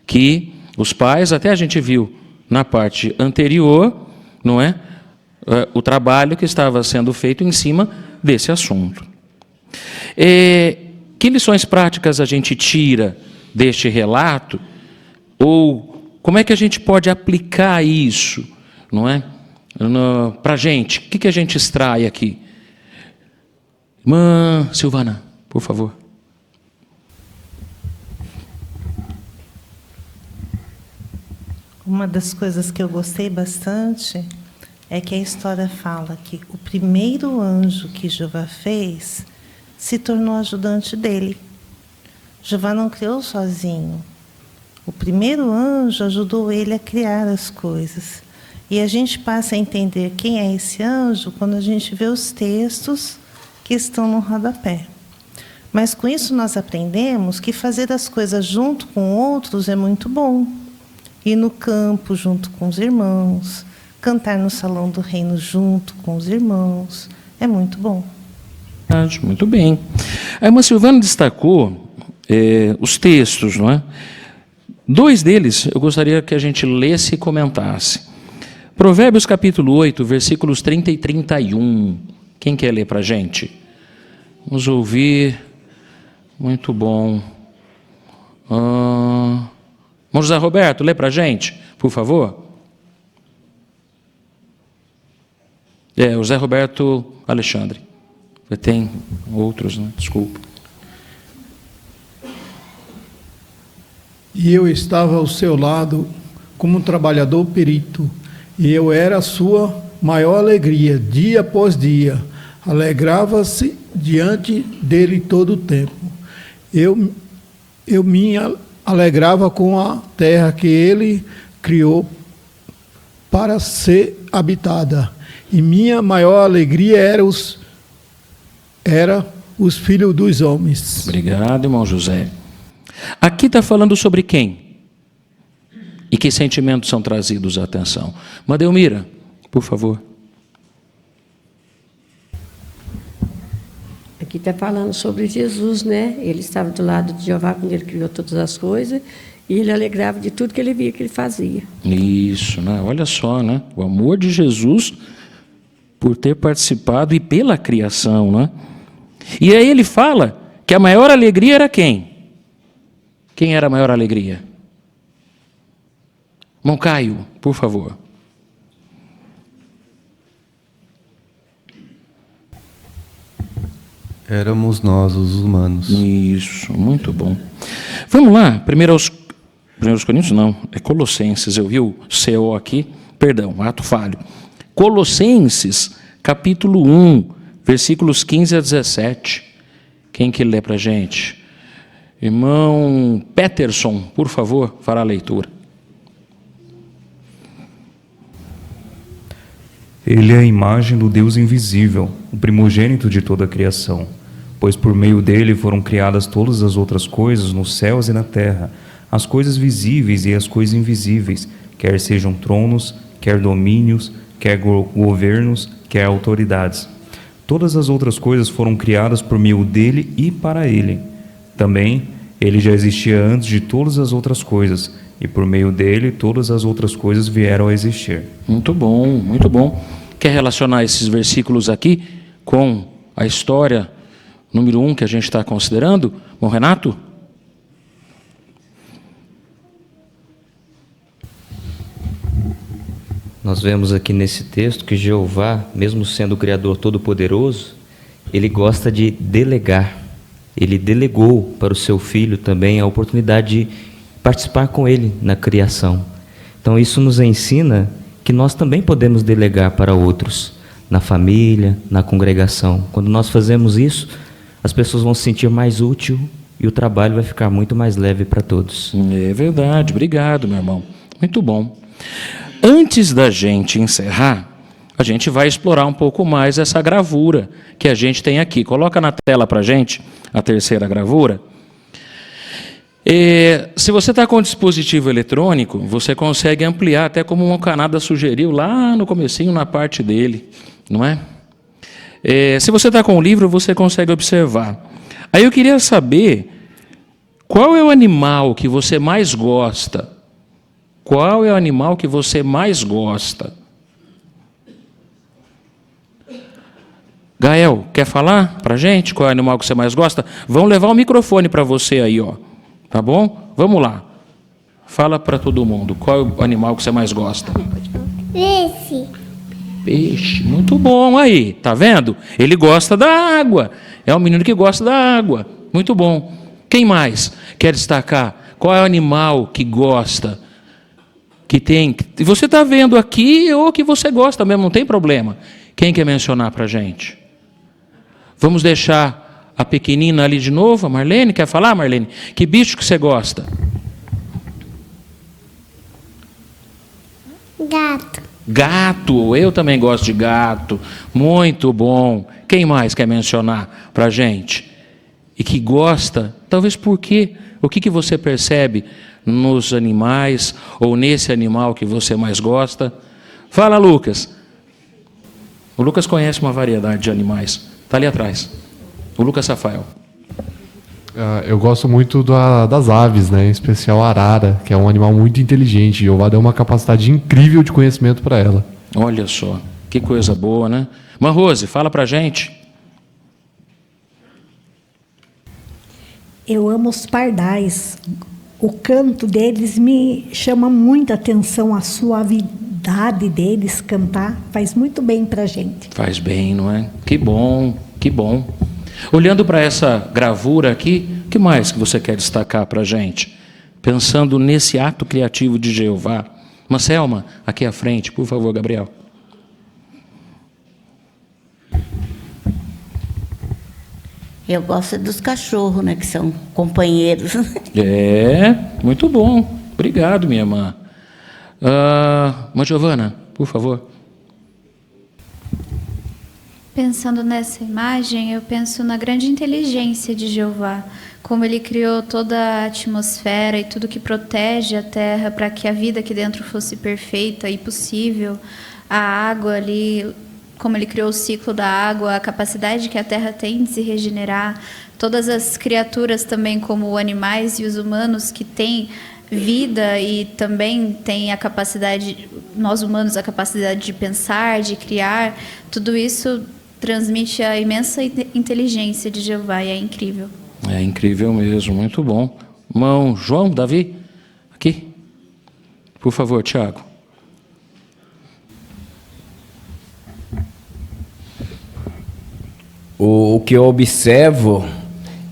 Que os pais, até a gente viu na parte anterior, não é? O trabalho que estava sendo feito em cima desse assunto. Que lições práticas a gente tira deste relato? Ou como é que a gente pode aplicar isso, não é? Para a gente, o que a gente extrai aqui? Irmã Silvana, por favor. Uma das coisas que eu gostei bastante é que a história fala que o primeiro anjo que Jeová fez se tornou ajudante dele. Jeová não criou sozinho. O primeiro anjo ajudou ele a criar as coisas. E a gente passa a entender quem é esse anjo quando a gente vê os textos que estão no rodapé. Mas com isso nós aprendemos que fazer as coisas junto com outros é muito bom. Ir no campo junto com os irmãos, cantar no salão do reino junto com os irmãos, é muito bom. Muito bem. A irmã Silvana destacou os textos, não é? 2 deles eu gostaria que a gente lesse e comentasse. Provérbios capítulo 8, versículos 30 e 31. Quem quer ler para a gente? Vamos ouvir. Muito bom. Irmão José Roberto, lê para a gente, por favor. José Roberto Alexandre. Tem outros, né? Desculpa. E eu estava ao seu lado como um trabalhador perito, e eu era a sua maior alegria, dia após dia. Alegrava-se diante dele todo o tempo. Eu me alegrava com a terra que ele criou para ser habitada. E minha maior alegria era os filhos dos homens. Obrigado, irmão José. Aqui está falando sobre quem? E que sentimentos são trazidos à atenção? Madelmira, por favor. Aqui está falando sobre Jesus, né? Ele estava do lado de Jeová quando ele criou todas as coisas e ele alegrava de tudo que ele via que ele fazia. Isso, né? Olha só, né? O amor de Jesus por ter participado e pela criação, né? E aí ele fala que a maior alegria era quem? Quem era a maior alegria? Irmão Caio, por favor. Éramos nós, os humanos. Isso, muito bom. Vamos lá, 1 Coríntios não, é Colossenses, eu vi o CO aqui, perdão, ato falho. Colossenses, capítulo 1, versículos 15 a 17. Quem que lê para a gente? Irmão Peterson, por favor, fará a leitura. Ele é a imagem do Deus invisível, o primogênito de toda a criação, pois por meio dele foram criadas todas as outras coisas nos céus e na terra, as coisas visíveis e as coisas invisíveis, quer sejam tronos, quer domínios, quer governos, quer autoridades. Todas as outras coisas foram criadas por meio dele e para ele. Também ele já existia antes de todas as outras coisas, e por meio dele todas as outras coisas vieram a existir. Muito bom, muito bom. Quer relacionar esses versículos aqui com a história número 1 que a gente está considerando? Bom, Renato? Nós vemos aqui nesse texto que Jeová, mesmo sendo o Criador Todo-Poderoso, ele gosta de delegar. Ele delegou para o seu filho também a oportunidade de participar com ele na criação. Então isso nos ensina que nós também podemos delegar para outros, na família, na congregação. Quando nós fazemos isso, as pessoas vão se sentir mais útil e o trabalho vai ficar muito mais leve para todos. É verdade, obrigado, meu irmão. Muito bom. Antes da gente encerrar, a gente vai explorar um pouco mais essa gravura que a gente tem aqui. Coloca na tela para a gente a terceira gravura. Se você está com um dispositivo eletrônico, você consegue ampliar, até como o Canada sugeriu lá no comecinho, na parte dele, não é? Se você está com o livro, você consegue observar. Aí eu queria saber, qual é o animal que você mais gosta? Qual é o animal que você mais gosta? Gael, quer falar para a gente qual é o animal que você mais gosta? Vão levar o microfone para você aí, ó. Tá bom? Vamos lá. Fala para todo mundo. Qual é o animal que você mais gosta? Peixe. Peixe. Muito bom. Aí, tá vendo? Ele gosta da água. É um menino que gosta da água. Muito bom. Quem mais quer destacar? Qual é o animal que gosta? Que tem... Você está vendo aqui ou que você gosta mesmo, não tem problema. Quem quer mencionar para a gente? Vamos deixar a pequenina ali de novo, a Marlene. Quer falar, Marlene? Que bicho que você gosta? Gato. Gato. Eu também gosto de gato. Muito bom. Quem mais quer mencionar para a gente? E que gosta, talvez por quê? O que você percebe nos animais ou nesse animal que você mais gosta? Fala, Lucas. O Lucas conhece uma variedade de animais. Está ali atrás. O Lucas Rafael. Eu gosto muito das aves, né? Em especial a arara, que é um animal muito inteligente. Jeová deu uma capacidade incrível de conhecimento para ela. Olha só, que coisa boa, né? Manrose, fala para a gente. Eu amo os pardais. O canto deles me chama muita atenção, a suavidade deles cantar. Faz muito bem para a gente. Faz bem, não é? Que bom, que bom. Olhando para essa gravura aqui, o que mais que você quer destacar para a gente? Pensando nesse ato criativo de Jeová. Anselma, aqui à frente, por favor, Gabriel. Eu gosto dos cachorros, né, que são companheiros. Muito bom. Obrigado, minha irmã. Giovana, por favor. Pensando nessa imagem, eu penso na grande inteligência de Jeová, como ele criou toda a atmosfera e tudo que protege a terra para que a vida aqui dentro fosse perfeita e possível. A água ali, como ele criou o ciclo da água, a capacidade que a terra tem de se regenerar, todas as criaturas também, como animais e os humanos que têm vida e também têm a capacidade, nós humanos, a capacidade de pensar, de criar, tudo isso transmite a imensa inteligência de Jeová e é incrível. É incrível mesmo, muito bom. Irmão João, Davi, aqui. Por favor, Tiago. O que eu observo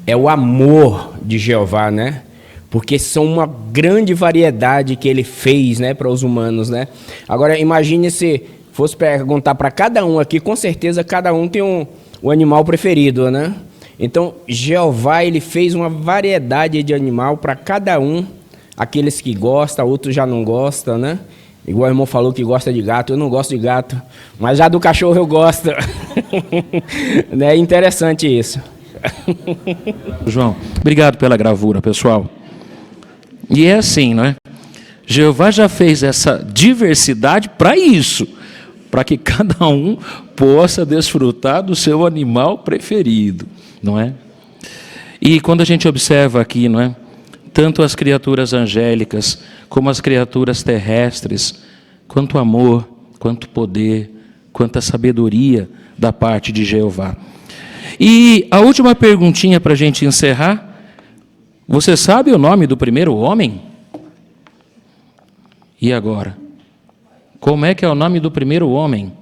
é o amor de Jeová, né? Porque são uma grande variedade que ele fez, né, para os humanos, né? Agora, imagine se fosse perguntar para cada um aqui, com certeza cada um tem um animal preferido, né? Então, Jeová, ele fez uma variedade de animal para cada um, aqueles que gostam, outros já não gostam, né? Igual o irmão falou que gosta de gato, eu não gosto de gato, mas já do cachorro eu gosto. É interessante isso. João, obrigado pela gravura, pessoal. E é assim, não é? Jeová já fez essa diversidade para isso, para que cada um possa desfrutar do seu animal preferido, não é? E quando a gente observa aqui, não é? Tanto as criaturas angélicas como as criaturas terrestres, quanto amor, quanto poder, quanta sabedoria da parte de Jeová. E a última perguntinha para a gente encerrar: você sabe o nome do primeiro homem? E agora? Como é que é o nome do primeiro homem?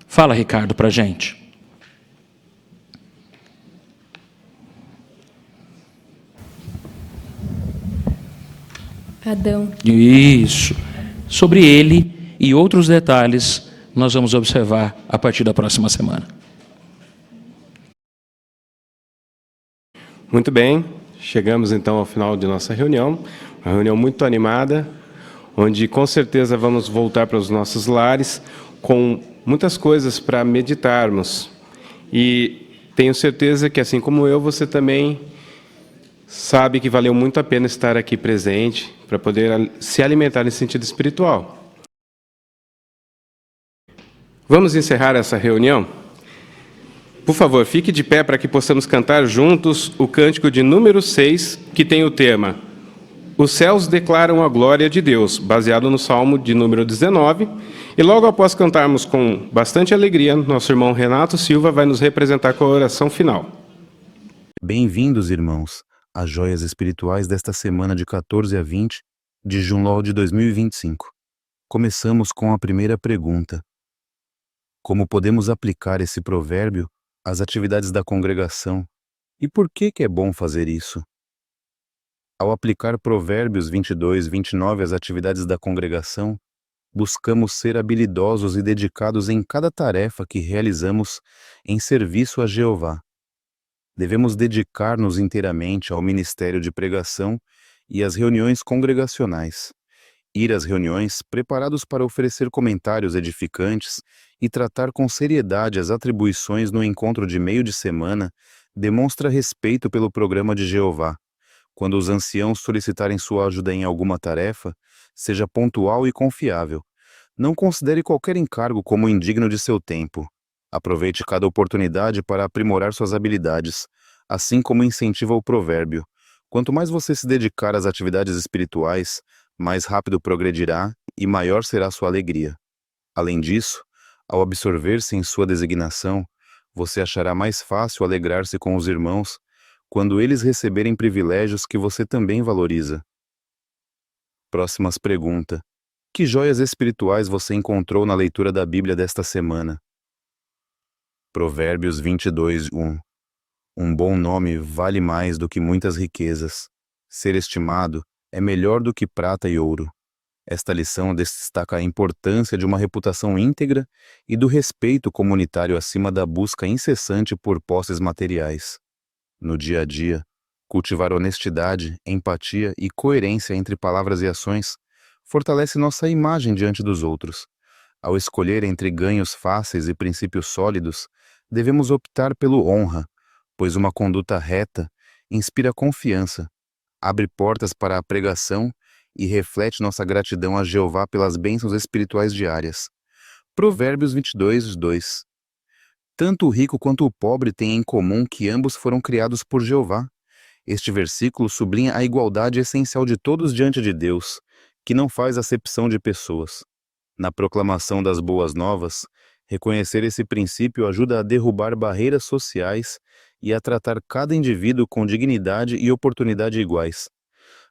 Fala, Ricardo, para a gente. Adão. Isso. Sobre ele e outros detalhes nós vamos observar a partir da próxima semana. Muito bem, chegamos então ao final de nossa reunião, uma reunião muito animada, onde com certeza vamos voltar para os nossos lares com muitas coisas para meditarmos. E tenho certeza que, assim como eu, você também sabe que valeu muito a pena estar aqui presente para poder se alimentar nesse sentido espiritual. Vamos encerrar essa reunião? Por favor, fique de pé para que possamos cantar juntos o cântico de número 6, que tem o tema Os céus declaram a glória de Deus, baseado no Salmo de número 19. E logo após cantarmos com bastante alegria, nosso irmão Renato Silva vai nos representar com a oração final. Bem-vindos, irmãos, às joias espirituais desta semana de 14 a 20 de Junlol de 2025. Começamos com a primeira pergunta. Como podemos aplicar esse provérbio às atividades da congregação? E por que é bom fazer isso? Ao aplicar Provérbios 22, 29 às atividades da congregação, buscamos ser habilidosos e dedicados em cada tarefa que realizamos em serviço a Jeová. Devemos dedicar-nos inteiramente ao ministério de pregação e às reuniões congregacionais. Ir às reuniões preparados para oferecer comentários edificantes e tratar com seriedade as atribuições no encontro de meio de semana demonstra respeito pelo programa de Jeová. Quando os anciãos solicitarem sua ajuda em alguma tarefa, seja pontual e confiável. Não considere qualquer encargo como indigno de seu tempo. Aproveite cada oportunidade para aprimorar suas habilidades, assim como incentiva o provérbio. Quanto mais você se dedicar às atividades espirituais, mais rápido progredirá e maior será sua alegria. Além disso, ao absorver-se em sua designação, você achará mais fácil alegrar-se com os irmãos quando eles receberem privilégios que você também valoriza. Próximas perguntas. Que joias espirituais você encontrou na leitura da Bíblia desta semana? Provérbios 22, 1. Um bom nome vale mais do que muitas riquezas. Ser estimado é melhor do que prata e ouro. Esta lição destaca a importância de uma reputação íntegra e do respeito comunitário acima da busca incessante por posses materiais. No dia a dia, cultivar honestidade, empatia e coerência entre palavras e ações fortalece nossa imagem diante dos outros. Ao escolher entre ganhos fáceis e princípios sólidos, devemos optar pelo honra, pois uma conduta reta inspira confiança, abre portas para a pregação e reflete nossa gratidão a Jeová pelas bênçãos espirituais diárias. Provérbios 22, 2. Tanto o rico quanto o pobre têm em comum que ambos foram criados por Jeová. Este versículo sublinha a igualdade essencial de todos diante de Deus, que não faz acepção de pessoas. Na proclamação das boas novas, reconhecer esse princípio ajuda a derrubar barreiras sociais e a tratar cada indivíduo com dignidade e oportunidade iguais.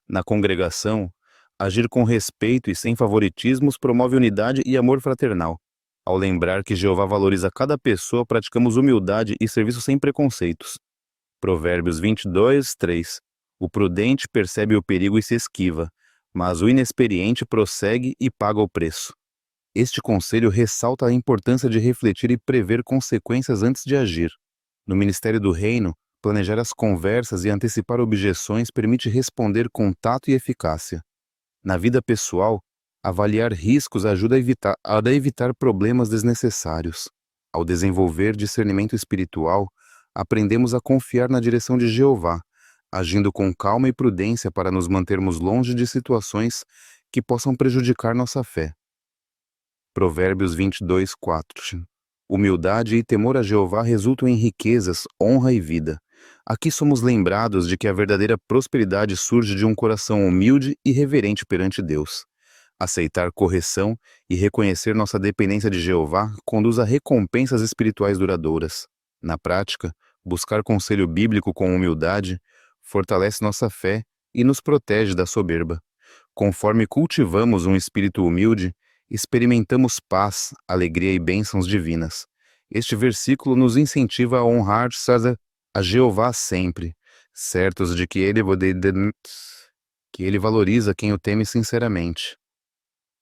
Na congregação, agir com respeito e sem favoritismos promove unidade e amor fraternal. Ao lembrar que Jeová valoriza cada pessoa, praticamos humildade e serviço sem preconceitos. Provérbios 22, 3. O prudente percebe o perigo e se esquiva, mas o inexperiente prossegue e paga o preço. Este conselho ressalta a importância de refletir e prever consequências antes de agir. No ministério do reino, planejar as conversas e antecipar objeções permite responder com tato e eficácia. Na vida pessoal, avaliar riscos ajuda a evitar problemas desnecessários. Ao desenvolver discernimento espiritual, aprendemos a confiar na direção de Jeová, agindo com calma e prudência para nos mantermos longe de situações que possam prejudicar nossa fé. Provérbios 22, 4. Humildade e temor a Jeová resultam em riquezas, honra e vida. Aqui somos lembrados de que a verdadeira prosperidade surge de um coração humilde e reverente perante Deus. Aceitar correção e reconhecer nossa dependência de Jeová conduz a recompensas espirituais duradouras. Na prática, buscar conselho bíblico com humildade fortalece nossa fé e nos protege da soberba. Conforme cultivamos um espírito humilde, experimentamos paz, alegria e bênçãos divinas. Este versículo nos incentiva a honrar a Jeová sempre, certos de que ele valoriza quem o teme sinceramente.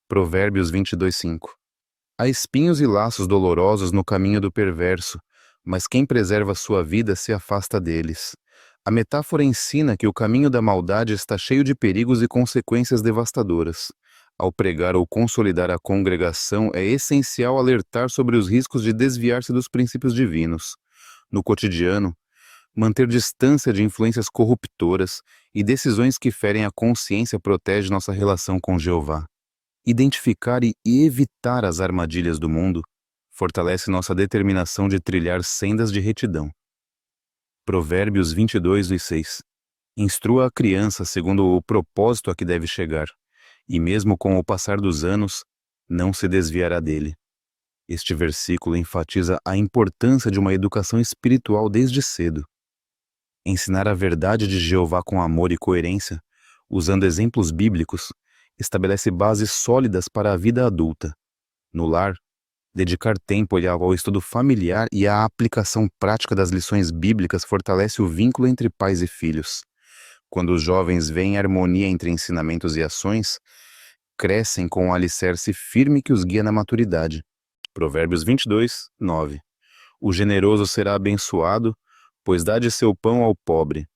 Provérbios 22, 5. Há espinhos e laços dolorosos no caminho do perverso, mas quem preserva sua vida se afasta deles. A metáfora ensina que o caminho da maldade está cheio de perigos e consequências devastadoras. Ao pregar ou consolidar a congregação, é essencial alertar sobre os riscos de desviar-se dos princípios divinos. No cotidiano, manter distância de influências corruptoras e decisões que ferem a consciência protege nossa relação com Jeová. Identificar e evitar as armadilhas do mundo fortalece nossa determinação de trilhar sendas de retidão. Provérbios 22, 6. Instrua a criança segundo o propósito a que deve chegar, e mesmo com o passar dos anos, não se desviará dele. Este versículo enfatiza a importância de uma educação espiritual desde cedo. Ensinar a verdade de Jeová com amor e coerência, usando exemplos bíblicos, estabelece bases sólidas para a vida adulta. No lar, dedicar tempo ao estudo familiar e à aplicação prática das lições bíblicas fortalece o vínculo entre pais e filhos. Quando os jovens veem harmonia entre ensinamentos e ações, crescem com um alicerce firme que os guia na maturidade. Provérbios 22, 9. O generoso será abençoado, pois dá de seu pão ao pobre.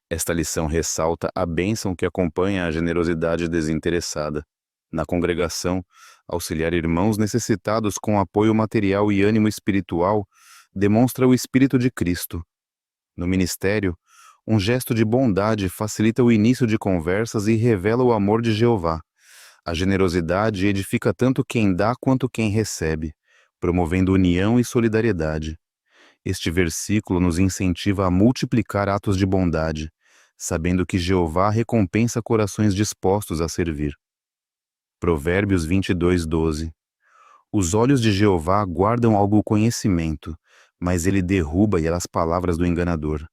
Esta lição ressalta a bênção que acompanha a generosidade desinteressada. Na congregação, auxiliar irmãos necessitados com apoio material e ânimo espiritual demonstra o Espírito de Cristo. No ministério, um gesto de bondade facilita o início de conversas e revela o amor de Jeová. A generosidade edifica tanto quem dá quanto quem recebe, promovendo união e solidariedade. Este versículo nos incentiva a multiplicar atos de bondade, sabendo que Jeová recompensa corações dispostos a servir. Provérbios 22, 12. Os olhos de Jeová guardam algum conhecimento, mas ele derruba as palavras do enganador.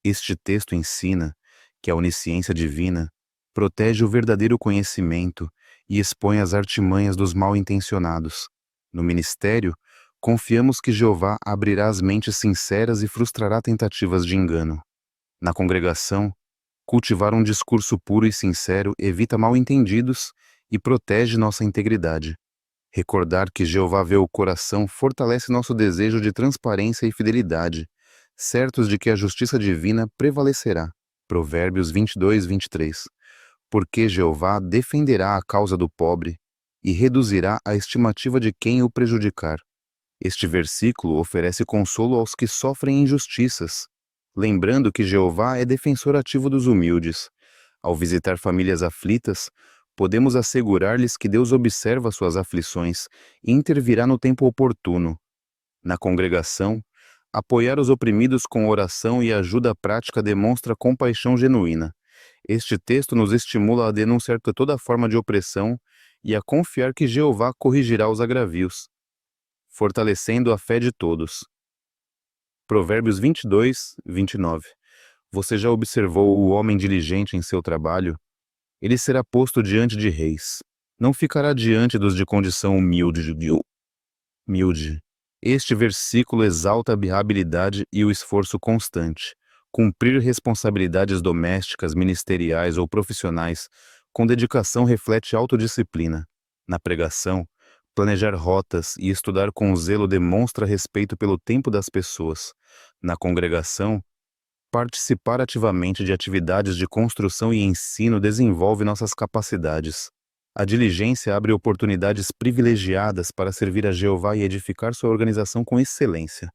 Este texto ensina que a onisciência divina protege o verdadeiro conhecimento e expõe as artimanhas dos mal-intencionados. No ministério, confiamos que Jeová abrirá as mentes sinceras e frustrará tentativas de engano. Na congregação, cultivar um discurso puro e sincero evita mal-entendidos e protege nossa integridade. Recordar que Jeová vê o coração fortalece nosso desejo de transparência e fidelidade, certos de que a justiça divina prevalecerá. Provérbios 22, 23. Porque Jeová defenderá a causa do pobre e reduzirá a estimativa de quem o prejudicar. Este versículo oferece consolo aos que sofrem injustiças, lembrando que Jeová é defensor ativo dos humildes. Ao visitar famílias aflitas, podemos assegurar-lhes que Deus observa suas aflições e intervirá no tempo oportuno. Na congregação, apoiar os oprimidos com oração e ajuda prática demonstra compaixão genuína. Este texto nos estimula a denunciar toda forma de opressão e a confiar que Jeová corrigirá os agravios, fortalecendo a fé de todos. Provérbios 22, 29. Você já observou o homem diligente em seu trabalho? Ele será posto diante de reis. Não ficará diante dos de condição humilde. Este versículo exalta a habilidade e o esforço constante. Cumprir responsabilidades domésticas, ministeriais ou profissionais com dedicação reflete autodisciplina. Na pregação, Planejar rotas e estudar com zelo demonstra respeito pelo tempo das pessoas. Na congregação, participar ativamente de atividades de construção e ensino desenvolve nossas capacidades. A diligência abre oportunidades privilegiadas para servir a Jeová e edificar sua organização com excelência.